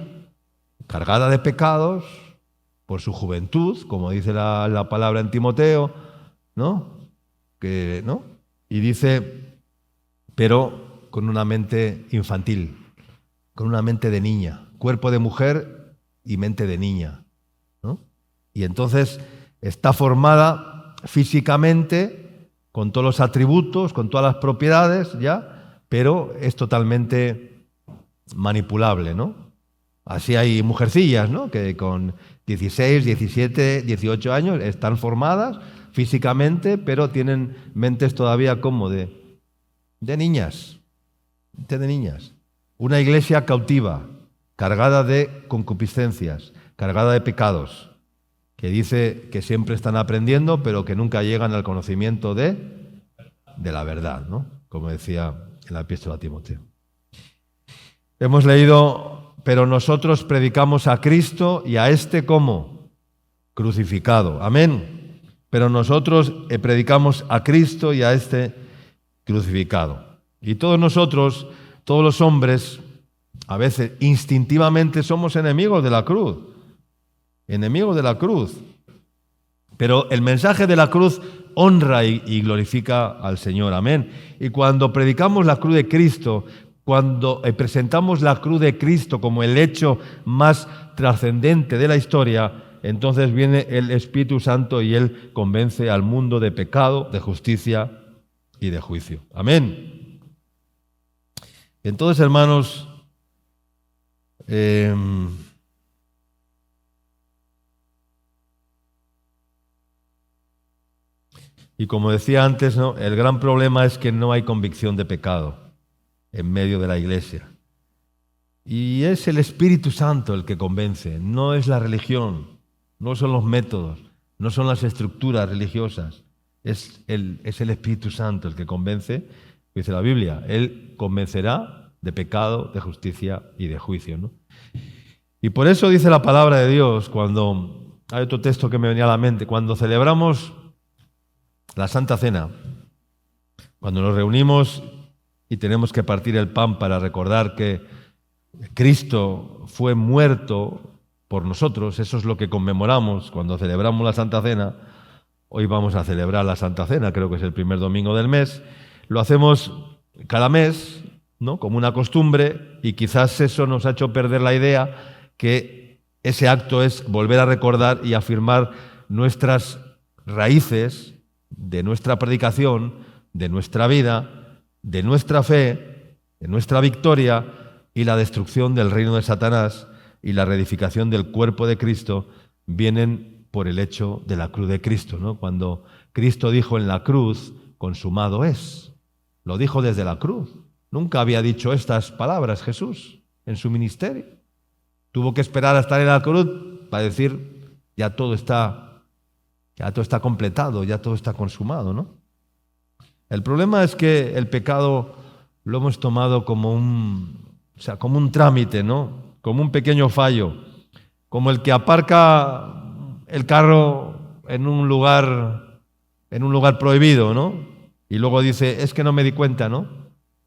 cargada de pecados por su juventud, como dice la palabra en Timoteo, ¿no? Y dice, pero con una mente infantil, con una mente de niña, cuerpo de mujer y mente de niña, ¿no? Y entonces está formada físicamente con todos los atributos, con todas las propiedades, ¿ya? Pero es totalmente manipulable, ¿no? Así hay mujercillas, ¿no? Que con 16, 17, 18 años están formadas físicamente, pero tienen mentes todavía como de niñas, de niñas. Una iglesia cautiva, cargada de concupiscencias, cargada de pecados, que dice que siempre están aprendiendo, pero que nunca llegan al conocimiento de la verdad, ¿no? Como decía en la epístola a Timoteo. Hemos leído pero nosotros predicamos a Cristo y a este ¿cómo? Crucificado. Amén. Pero nosotros predicamos a Cristo y a este crucificado. Y todos nosotros, todos los hombres, a veces instintivamente somos enemigos de la cruz. Enemigos de la cruz. Pero el mensaje de la cruz honra y glorifica al Señor. Amén. Y cuando predicamos la cruz de Cristo, cuando presentamos la cruz de Cristo como el hecho más trascendente de la historia, entonces viene el Espíritu Santo y Él convence al mundo de pecado, de justicia y de juicio. Amén. Entonces, hermanos, y como decía antes, ¿no? El gran problema es que no hay convicción de pecado en medio de la iglesia. Y es el Espíritu Santo el que convence, no es la religión, no son los métodos, no son las estructuras religiosas, es el Espíritu Santo el que convence, dice la Biblia, Él convencerá de pecado, de justicia y de juicio, ¿no? Y por eso dice la palabra de Dios, cuando hay otro texto que me venía a la mente, cuando celebramos la Santa Cena, cuando nos reunimos y tenemos que partir el pan para recordar que Cristo fue muerto por nosotros, eso es lo que conmemoramos cuando celebramos la Santa Cena. Hoy vamos a celebrar la Santa Cena, creo que es el primer domingo del mes. Lo hacemos cada mes, ¿no? Como una costumbre, y quizás eso nos ha hecho perder la idea que ese acto es volver a recordar y afirmar nuestras raíces de nuestra predicación, de nuestra vida, de nuestra fe, de nuestra victoria y la destrucción del reino de Satanás y la reedificación del cuerpo de Cristo vienen por el hecho de la cruz de Cristo, ¿no? Cuando Cristo dijo en la cruz, consumado es. Lo dijo desde la cruz. Nunca había dicho estas palabras Jesús en su ministerio. Tuvo que esperar a estar en la cruz para decir, ya todo está completado, ya todo está consumado, ¿no? El problema es que el pecado lo hemos tomado como un trámite, ¿no? Como un pequeño fallo, como el que aparca el carro en un lugar prohibido, ¿no? Y luego dice, es que no me di cuenta, ¿no?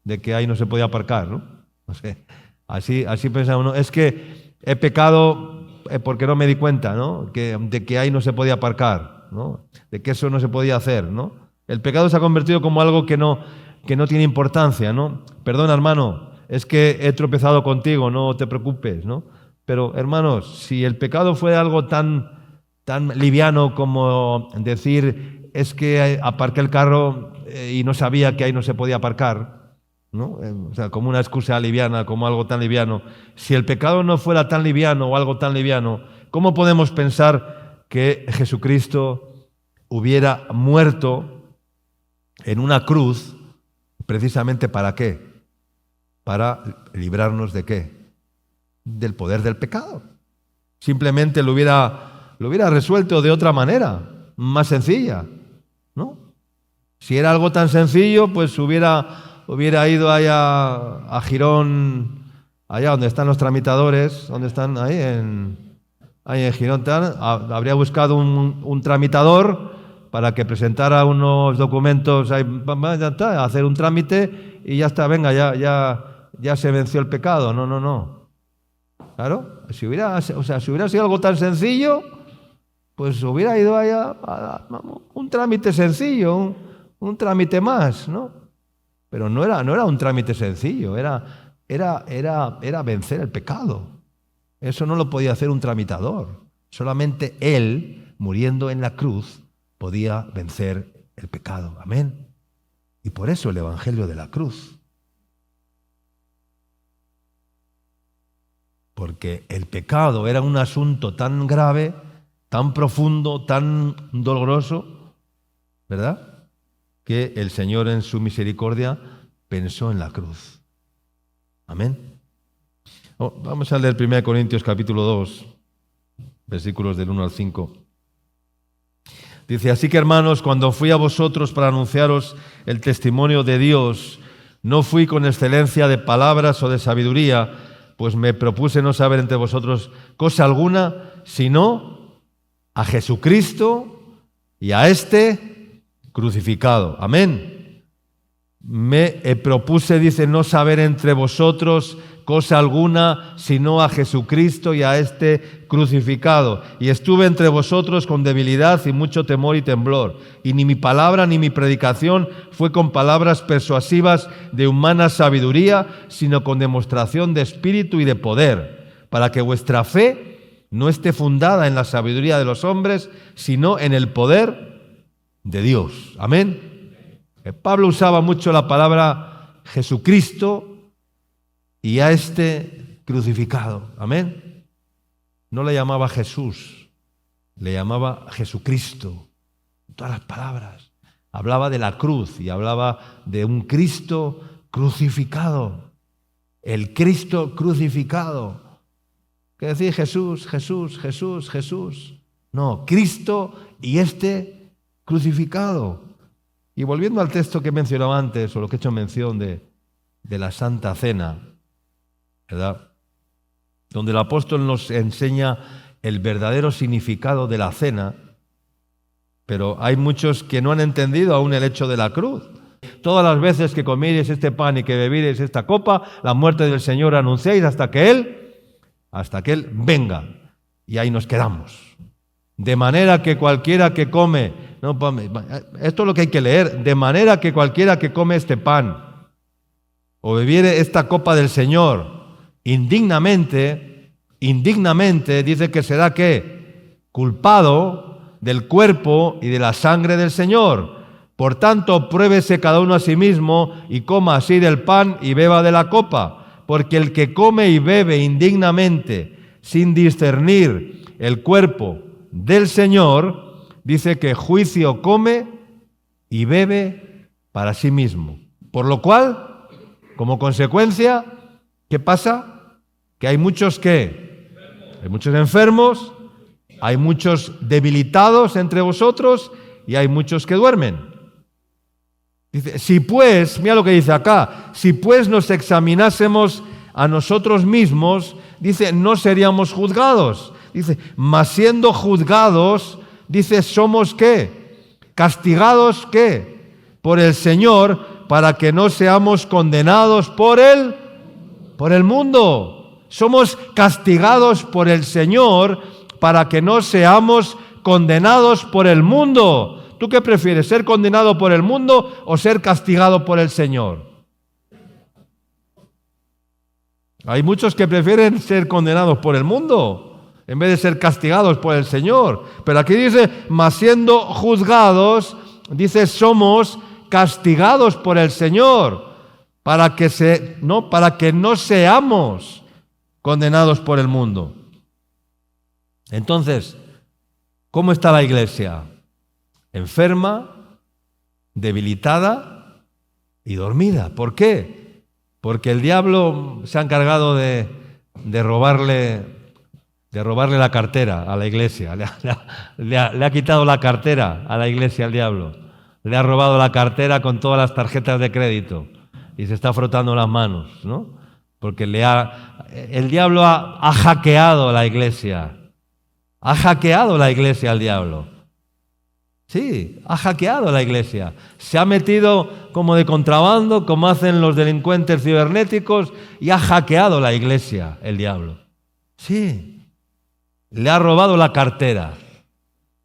De que ahí no se podía aparcar, ¿no? No sé, así pensamos, ¿no? Es que he pecado porque no me di cuenta, ¿no? De que ahí no se podía aparcar, ¿no? De que eso no se podía hacer, ¿no? El pecado se ha convertido como algo que no tiene importancia, ¿no? Perdona, hermano, es que he tropezado contigo, no te preocupes, ¿no? Pero, hermanos, si el pecado fue algo tan liviano como decir, es que aparqué el carro y no sabía que ahí no se podía aparcar, ¿no? O sea, como una excusa liviana, como algo tan liviano. Si el pecado no fuera tan liviano o algo tan liviano, ¿cómo podemos pensar que Jesucristo hubiera muerto en una cruz precisamente para qué? Para librarnos ¿de qué? Del poder del pecado. Simplemente lo hubiera resuelto de otra manera, más sencilla, ¿no? Si era algo tan sencillo, pues hubiera ido allá a Girón, allá donde están los tramitadores, donde están ahí en Girón, habría buscado un tramitador para que presentara unos documentos, hacer un trámite y ya está, venga, ya se venció el pecado. No. Claro, si hubiera sido algo tan sencillo, pues hubiera ido allá a un trámite sencillo, un trámite más, ¿no? Pero no era un trámite sencillo, era vencer el pecado. Eso no lo podía hacer un tramitador. Solamente Él, muriendo en la cruz, podía vencer el pecado. Amén. Y por eso el Evangelio de la cruz. Porque el pecado era un asunto tan grave, tan profundo, tan doloroso, ¿verdad? Que el Señor en su misericordia pensó en la cruz. Amén. Vamos a leer 1 Corintios capítulo 2, versículos del 1 al 5. Dice, así que hermanos, cuando fui a vosotros para anunciaros el testimonio de Dios, no fui con excelencia de palabras o de sabiduría, pues me propuse no saber entre vosotros cosa alguna, sino a Jesucristo y a este crucificado. Amén. Me propuse, dice, no saber entre vosotros cosa alguna, sino a Jesucristo y a este crucificado. Y estuve entre vosotros con debilidad y mucho temor y temblor. Y ni mi palabra ni mi predicación fue con palabras persuasivas de humana sabiduría, sino con demostración de espíritu y de poder, para que vuestra fe no esté fundada en la sabiduría de los hombres, sino en el poder de Dios. Amén. Pablo usaba mucho la palabra Jesucristo y a este crucificado. Amén. No le llamaba Jesús, le llamaba Jesucristo. Todas las palabras. Hablaba de la cruz y hablaba de un Cristo crucificado. El Cristo crucificado. ¿Qué decía Jesús, Jesús, Jesús, Jesús? No, Cristo y este crucificado. Y volviendo al texto que he mencionado antes, o lo que he hecho mención de la Santa Cena, ¿verdad? Donde el apóstol nos enseña el verdadero significado de la cena, pero hay muchos que no han entendido aún el hecho de la cruz. Todas las veces que comiereis este pan y que bebiereis esta copa, la muerte del Señor anunciáis hasta que Él venga. Y ahí nos quedamos. De manera que cualquiera que come, esto es lo que hay que leer, de manera que cualquiera que come este pan o bebiere esta copa del Señor indignamente, dice que será ¿qué? Culpado del cuerpo y de la sangre del Señor. Por tanto, pruébese cada uno a sí mismo y coma así del pan y beba de la copa, porque el que come y bebe indignamente, sin discernir el cuerpo del Señor, dice que juicio come y bebe para sí mismo. Por lo cual, como consecuencia, ¿qué pasa? Que hay muchos ¿qué? Hay muchos enfermos, hay muchos debilitados entre vosotros y hay muchos que duermen. Dice, si pues, mira lo que dice acá, si pues nos examinásemos a nosotros mismos, dice, no seríamos juzgados. Dice, mas siendo juzgados, dice, somos ¿qué? Castigados ¿qué? Por el Señor, para que no seamos condenados por el mundo. Somos castigados por el Señor para que no seamos condenados por el mundo. ¿Tú qué prefieres, ser condenado por el mundo o ser castigado por el Señor? Hay muchos que prefieren ser condenados por el mundo en vez de ser castigados por el Señor. Pero aquí dice, mas siendo juzgados, dice, somos castigados por el Señor para que no seamos condenados por el mundo. Entonces, ¿cómo está la iglesia? Enferma, debilitada y dormida. ¿Por qué? Porque el diablo se ha encargado de robarle la cartera a la iglesia. Le ha quitado la cartera a la iglesia el diablo. Le ha robado la cartera con todas las tarjetas de crédito y se está frotando las manos, ¿no? Porque el diablo ha hackeado la iglesia. Ha hackeado la iglesia al diablo. Sí, ha hackeado la iglesia. Se ha metido como de contrabando, como hacen los delincuentes cibernéticos, y ha hackeado la iglesia el diablo. Sí, le ha robado la cartera,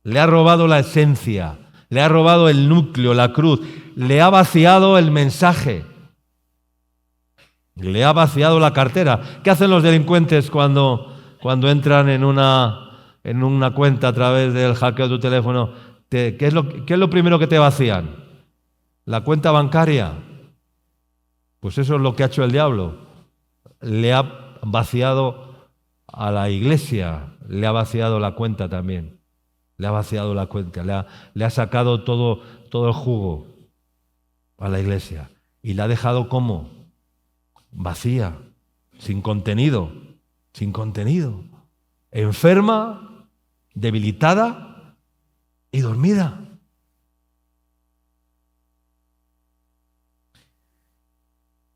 le ha robado la esencia, le ha robado el núcleo, la cruz, le ha vaciado el mensaje. Le ha vaciado la cartera. ¿Qué hacen los delincuentes cuando entran en una cuenta a través del hackeo de tu teléfono? ¿Qué es lo primero que te vacían? La cuenta bancaria. Pues eso es lo que ha hecho el diablo. Le ha vaciado a la iglesia, le ha vaciado la cuenta también. Le ha vaciado la cuenta, le ha sacado todo el jugo a la iglesia. Y la ha dejado ¿cómo? Vacía, sin contenido, enferma, debilitada y dormida.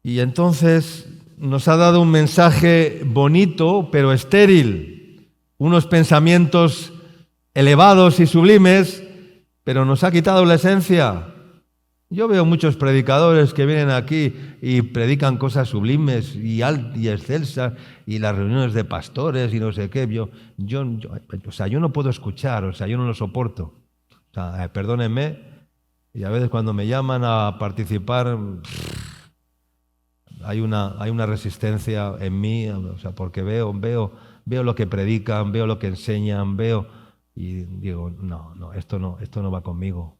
Y entonces nos ha dado un mensaje bonito, pero estéril, unos pensamientos elevados y sublimes, pero nos ha quitado la esencia. Yo veo muchos predicadores que vienen aquí y predican cosas sublimes y excelsas y las reuniones de pastores y no sé qué. Yo no puedo escuchar, yo no lo soporto. Perdónenme, y a veces cuando me llaman a participar hay una resistencia en mí, porque veo lo que predican, veo lo que enseñan, y digo, no, esto no va conmigo.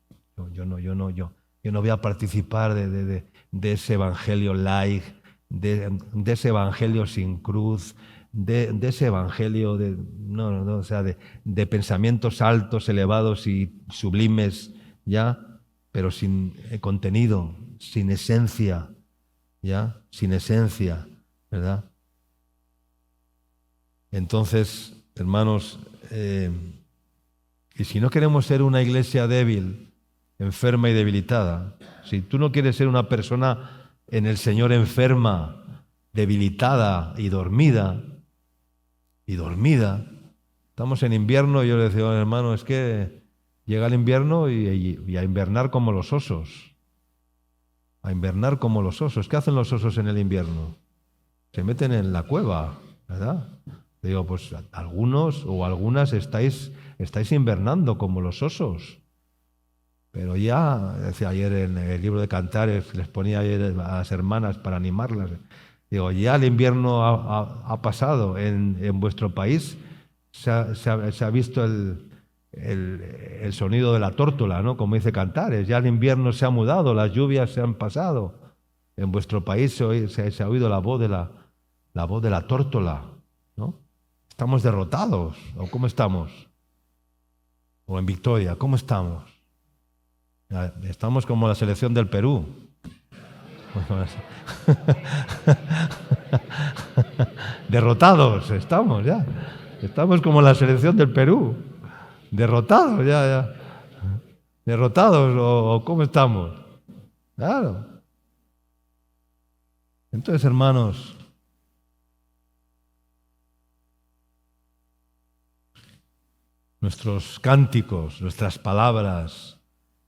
Yo no voy a participar de ese evangelio light, de ese evangelio sin cruz, de ese evangelio de pensamientos altos, elevados y sublimes, ya, pero sin contenido, sin esencia, ya, sin esencia, ¿verdad? Entonces, hermanos, y si no queremos ser una iglesia débil, enferma y debilitada, si tú no quieres ser una persona en el Señor enferma, debilitada y dormida, estamos en invierno y yo le decía, hermano, es que llega el invierno y a invernar como los osos. A invernar como los osos. ¿Qué hacen los osos en el invierno? Se meten en la cueva, ¿verdad? Digo, pues algunos o algunas estáis invernando como los osos. Pero ya, decía ayer en el libro de Cantares, les ponía ayer a las hermanas para animarlas. Digo, ya el invierno ha pasado en vuestro país. Se ha visto el sonido de la tórtola, ¿no? Como dice Cantares. Ya el invierno se ha mudado, las lluvias se han pasado. En vuestro país se ha oído la voz de la tórtola, ¿no? ¿Estamos derrotados? ¿O cómo estamos? ¿O en victoria? ¿Cómo estamos? Estamos como la selección del Perú. Derrotados estamos ya. Estamos como la selección del Perú. Derrotados ya. Derrotados o ¿cómo estamos? Claro. Entonces, hermanos, nuestros cánticos, nuestras palabras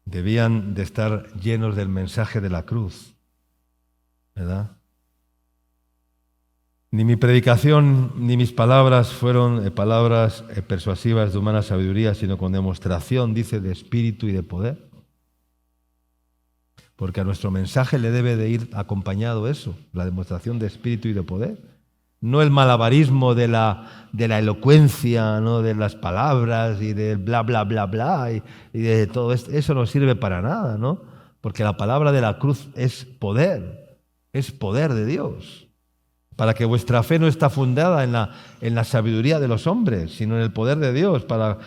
debían de estar llenos del mensaje de la cruz, ¿verdad? Ni mi predicación ni mis palabras fueron palabras persuasivas de humana sabiduría, sino con demostración, dice, de espíritu y de poder. Porque a nuestro mensaje le debe de ir acompañado eso, la demostración de espíritu y de poder. No el malabarismo de la elocuencia, ¿no? De las palabras y del bla, bla, bla, bla, y de todo esto. Eso no sirve para nada, ¿no? Porque la palabra de la cruz es poder de Dios. Para que vuestra fe no está fundada en la sabiduría de los hombres, sino en el poder de Dios, para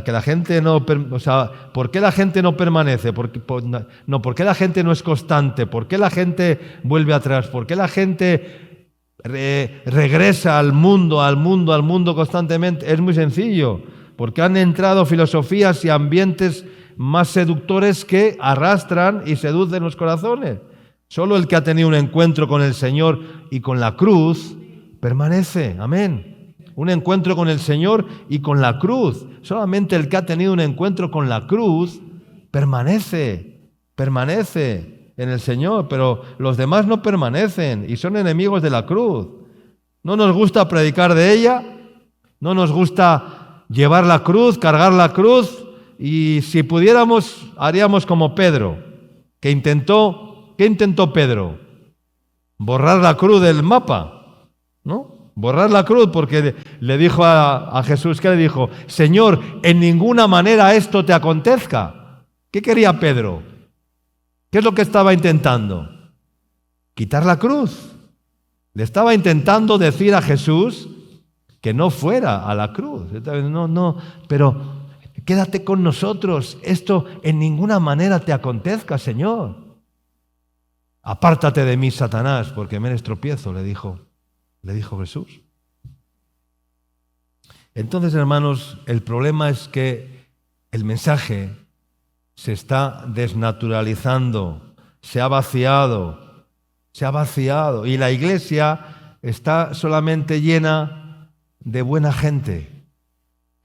que la gente no... ¿por qué la gente no permanece? ¿Por qué la gente no es constante? ¿Por qué la gente vuelve atrás? ¿Por qué la gente regresa al mundo constantemente? Es muy sencillo, porque han entrado filosofías y ambientes más seductores que arrastran y seducen los corazones. Solo el que ha tenido un encuentro con el Señor y con la cruz permanece. Amén. Un encuentro con el Señor y con la cruz. Solamente el que ha tenido un encuentro con la cruz permanece en el Señor, pero los demás no permanecen y son enemigos de la cruz. No nos gusta predicar de ella, no nos gusta llevar la cruz, cargar la cruz, y si pudiéramos haríamos como Pedro, ¿qué intentó Pedro? Borrar la cruz del mapa, ¿no? Borrar la cruz, porque le dijo a Jesús, ¿qué le dijo? Señor, en ninguna manera esto te acontezca. ¿Qué quería Pedro? ¿Qué es lo que estaba intentando? Quitar la cruz. Le estaba intentando decir a Jesús que no fuera a la cruz. No, pero quédate con nosotros. Esto en ninguna manera te acontezca, Señor. Apártate de mí, Satanás, porque me eres tropiezo, le dijo Jesús. Entonces, hermanos, el problema es que el mensaje se está desnaturalizando, se ha vaciado, se ha vaciado y la iglesia está solamente llena de buena gente.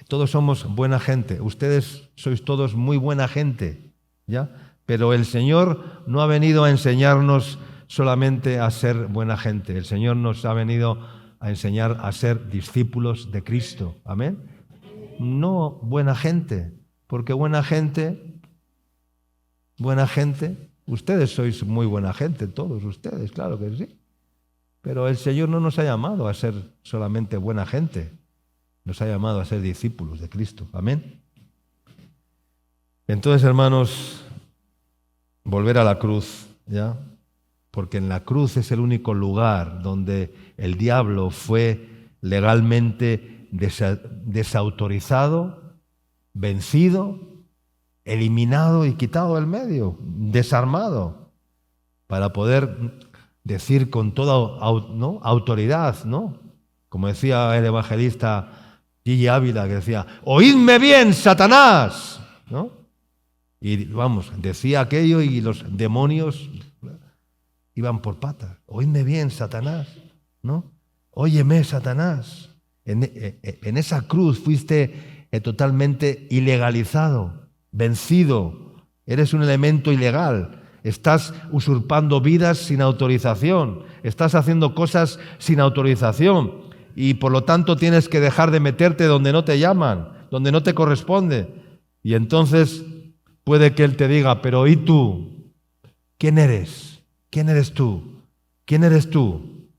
Todos somos buena gente. Ustedes sois todos muy buena gente, ¿ya? Pero el Señor no ha venido a enseñarnos solamente a ser buena gente. El Señor nos ha venido a enseñar a ser discípulos de Cristo. ¿Amén? No buena gente, porque buena gente, ustedes sois muy buena gente, todos ustedes, claro que sí. Pero el Señor no nos ha llamado a ser solamente buena gente. Nos ha llamado a ser discípulos de Cristo. Amén. Entonces, hermanos, volver a la cruz, ¿ya? Porque en la cruz es el único lugar donde el diablo fue legalmente desautorizado, vencido, eliminado y quitado del medio, desarmado, para poder decir con toda autoridad, ¿no? Como decía el evangelista Gigi Ávila, que decía: «Oídme bien, Satanás», ¿no? Y vamos, decía aquello y los demonios iban por patas. «Oídme bien, Satanás», ¿no? «Óyeme, Satanás». En esa cruz fuiste totalmente ilegalizado, vencido. Eres un elemento ilegal. Estás usurpando vidas sin autorización. Estás haciendo cosas sin autorización. Y por lo tanto tienes que dejar de meterte donde no te llaman, donde no te corresponde. Y entonces puede que Él te diga: «Pero ¿y tú? ¿Quién eres? ¿Quién eres tú? ¿Quién eres tú?».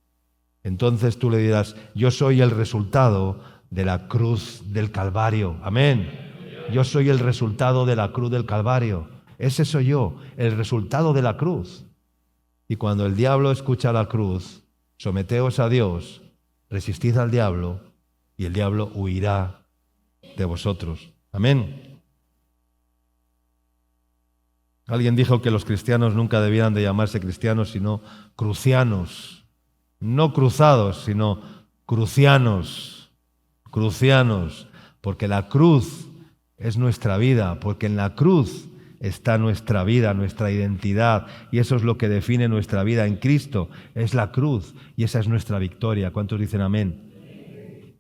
Entonces tú le dirás: «Yo soy el resultado de la cruz del Calvario». Amén. Yo soy el resultado de la cruz del Calvario. Ese soy yo, el resultado de la cruz. Y cuando el diablo escucha la cruz, someteos a Dios, resistid al diablo y el diablo huirá de vosotros. Amén. Alguien dijo que los cristianos nunca debían de llamarse cristianos, sino crucianos. No cruzados, sino crucianos. Crucianos. Porque la cruz es nuestra vida, porque en la cruz está nuestra vida, nuestra identidad, y eso es lo que define nuestra vida en Cristo, es la cruz, y esa es nuestra victoria. ¿Cuántos dicen amén?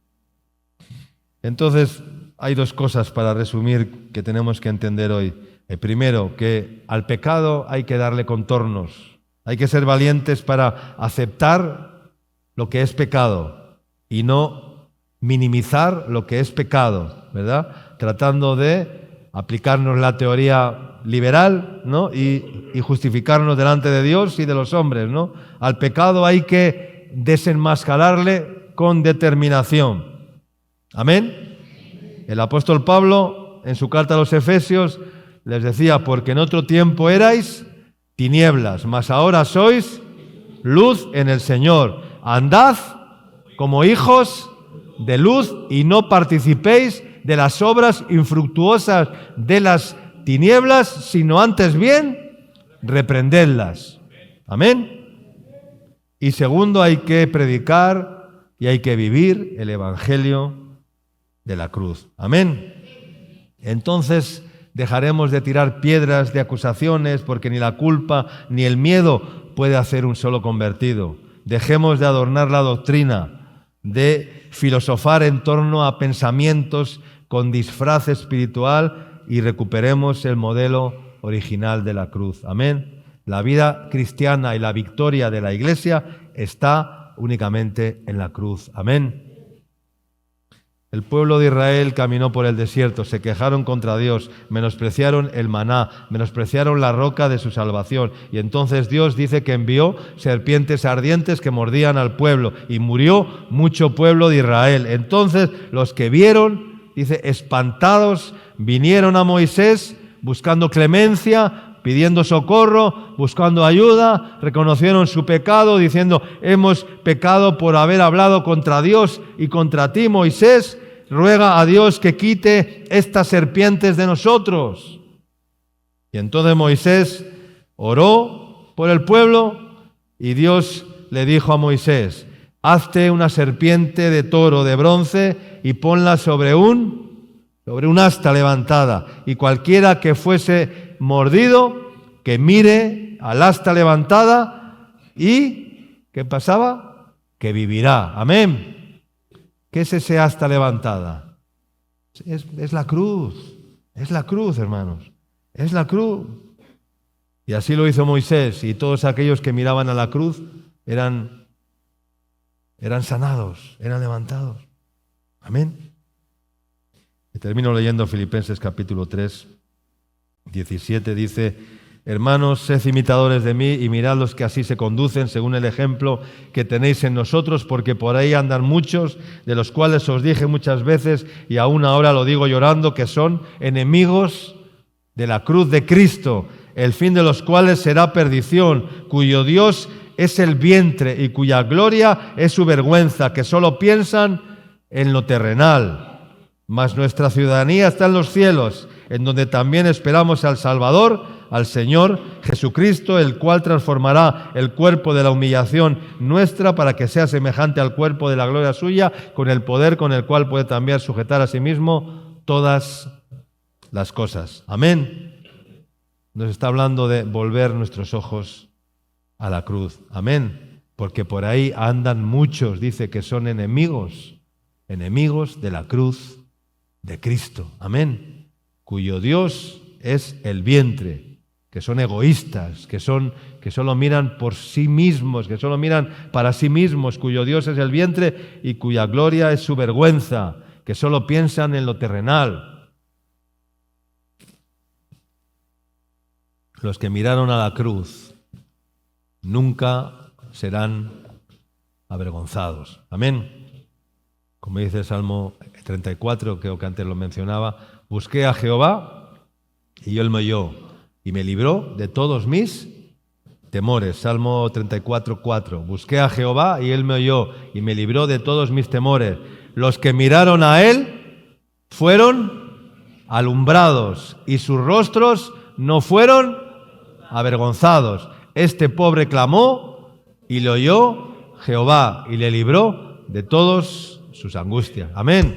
Entonces, hay dos cosas para resumir que tenemos que entender hoy. Primero, que al pecado hay que darle contornos, hay que ser valientes para aceptar lo que es pecado y no minimizar lo que es pecado, ¿verdad? Tratando de aplicarnos la teoría liberal, ¿no? y justificarnos delante de Dios y de los hombres, ¿no? Al pecado hay que desenmascararle con determinación. Amén. El apóstol Pablo, en su carta a los Efesios, les decía: «Porque en otro tiempo erais tinieblas, mas ahora sois luz en el Señor. Andad como hijos de luz y no participéis de las obras infructuosas de las tinieblas, sino antes bien reprendedlas». Amén. Y segundo, hay que predicar y hay que vivir el evangelio de la cruz. Amén. Entonces dejaremos de tirar piedras de acusaciones, porque ni la culpa ni el miedo puede hacer un solo convertido. Dejemos de adornar la doctrina, de filosofar en torno a pensamientos con disfraz espiritual y recuperemos el modelo original de la cruz. Amén. La vida cristiana y la victoria de la Iglesia está únicamente en la cruz. Amén. El pueblo de Israel caminó por el desierto, se quejaron contra Dios, menospreciaron el maná, menospreciaron la roca de su salvación. Y entonces Dios dice que envió serpientes ardientes que mordían al pueblo y murió mucho pueblo de Israel. Entonces los que vieron, dice, espantados, vinieron a Moisés buscando clemencia, pidiendo socorro, buscando ayuda, reconocieron su pecado, diciendo: «Hemos pecado por haber hablado contra Dios y contra ti, Moisés. Ruega a Dios que quite estas serpientes de nosotros». Y entonces Moisés oró por el pueblo y Dios le dijo a Moisés: «Hazte una serpiente de toro de bronce y ponla sobre un asta levantada, y cualquiera que fuese mordido, que mire al asta levantada ¿Y qué pasaba? Que vivirá. Amén. ¿Qué es ese asta levantada? Es la cruz. Es la cruz, hermanos. Es la cruz. Y así lo hizo Moisés, y todos aquellos que miraban a la cruz eran sanados, eran levantados. Amén. Y termino leyendo Filipenses capítulo 3, 17, dice: hermanos, sed imitadores de mí y mirad los que así se conducen según el ejemplo que tenéis en nosotros, porque por ahí andan muchos, de los cuales os dije muchas veces, y aún ahora lo digo llorando, que son enemigos de la cruz de Cristo, el fin de los cuales será perdición, cuyo Dios es el vientre y cuya gloria es su vergüenza, que solo piensan en lo terrenal. Mas nuestra ciudadanía está en los cielos, en donde también esperamos al Salvador, al Señor Jesucristo, el cual transformará el cuerpo de la humillación nuestra para que sea semejante al cuerpo de la gloria suya, con el poder con el cual puede también sujetar a sí mismo todas las cosas. Amén. Nos está hablando de volver nuestros ojos a la cruz. Amén. Porque por ahí andan muchos, dice, que son enemigos de la cruz de Cristo. Amén. Cuyo Dios es el vientre, que son egoístas, que solo miran por sí mismos, que solo miran para sí mismos, cuyo Dios es el vientre y cuya gloria es su vergüenza, que solo piensan en lo terrenal. Los que miraron a la cruz nunca serán avergonzados. Amén. Como dice el Salmo 34, creo que antes lo mencionaba: busqué a Jehová y él me oyó y me libró de todos mis temores. Salmo 34, 4. Busqué a Jehová y él me oyó y me libró de todos mis temores. Los que miraron a él fueron alumbrados y sus rostros no fueron avergonzados. Este pobre clamó y le oyó Jehová y le libró de todas sus angustias. Amén.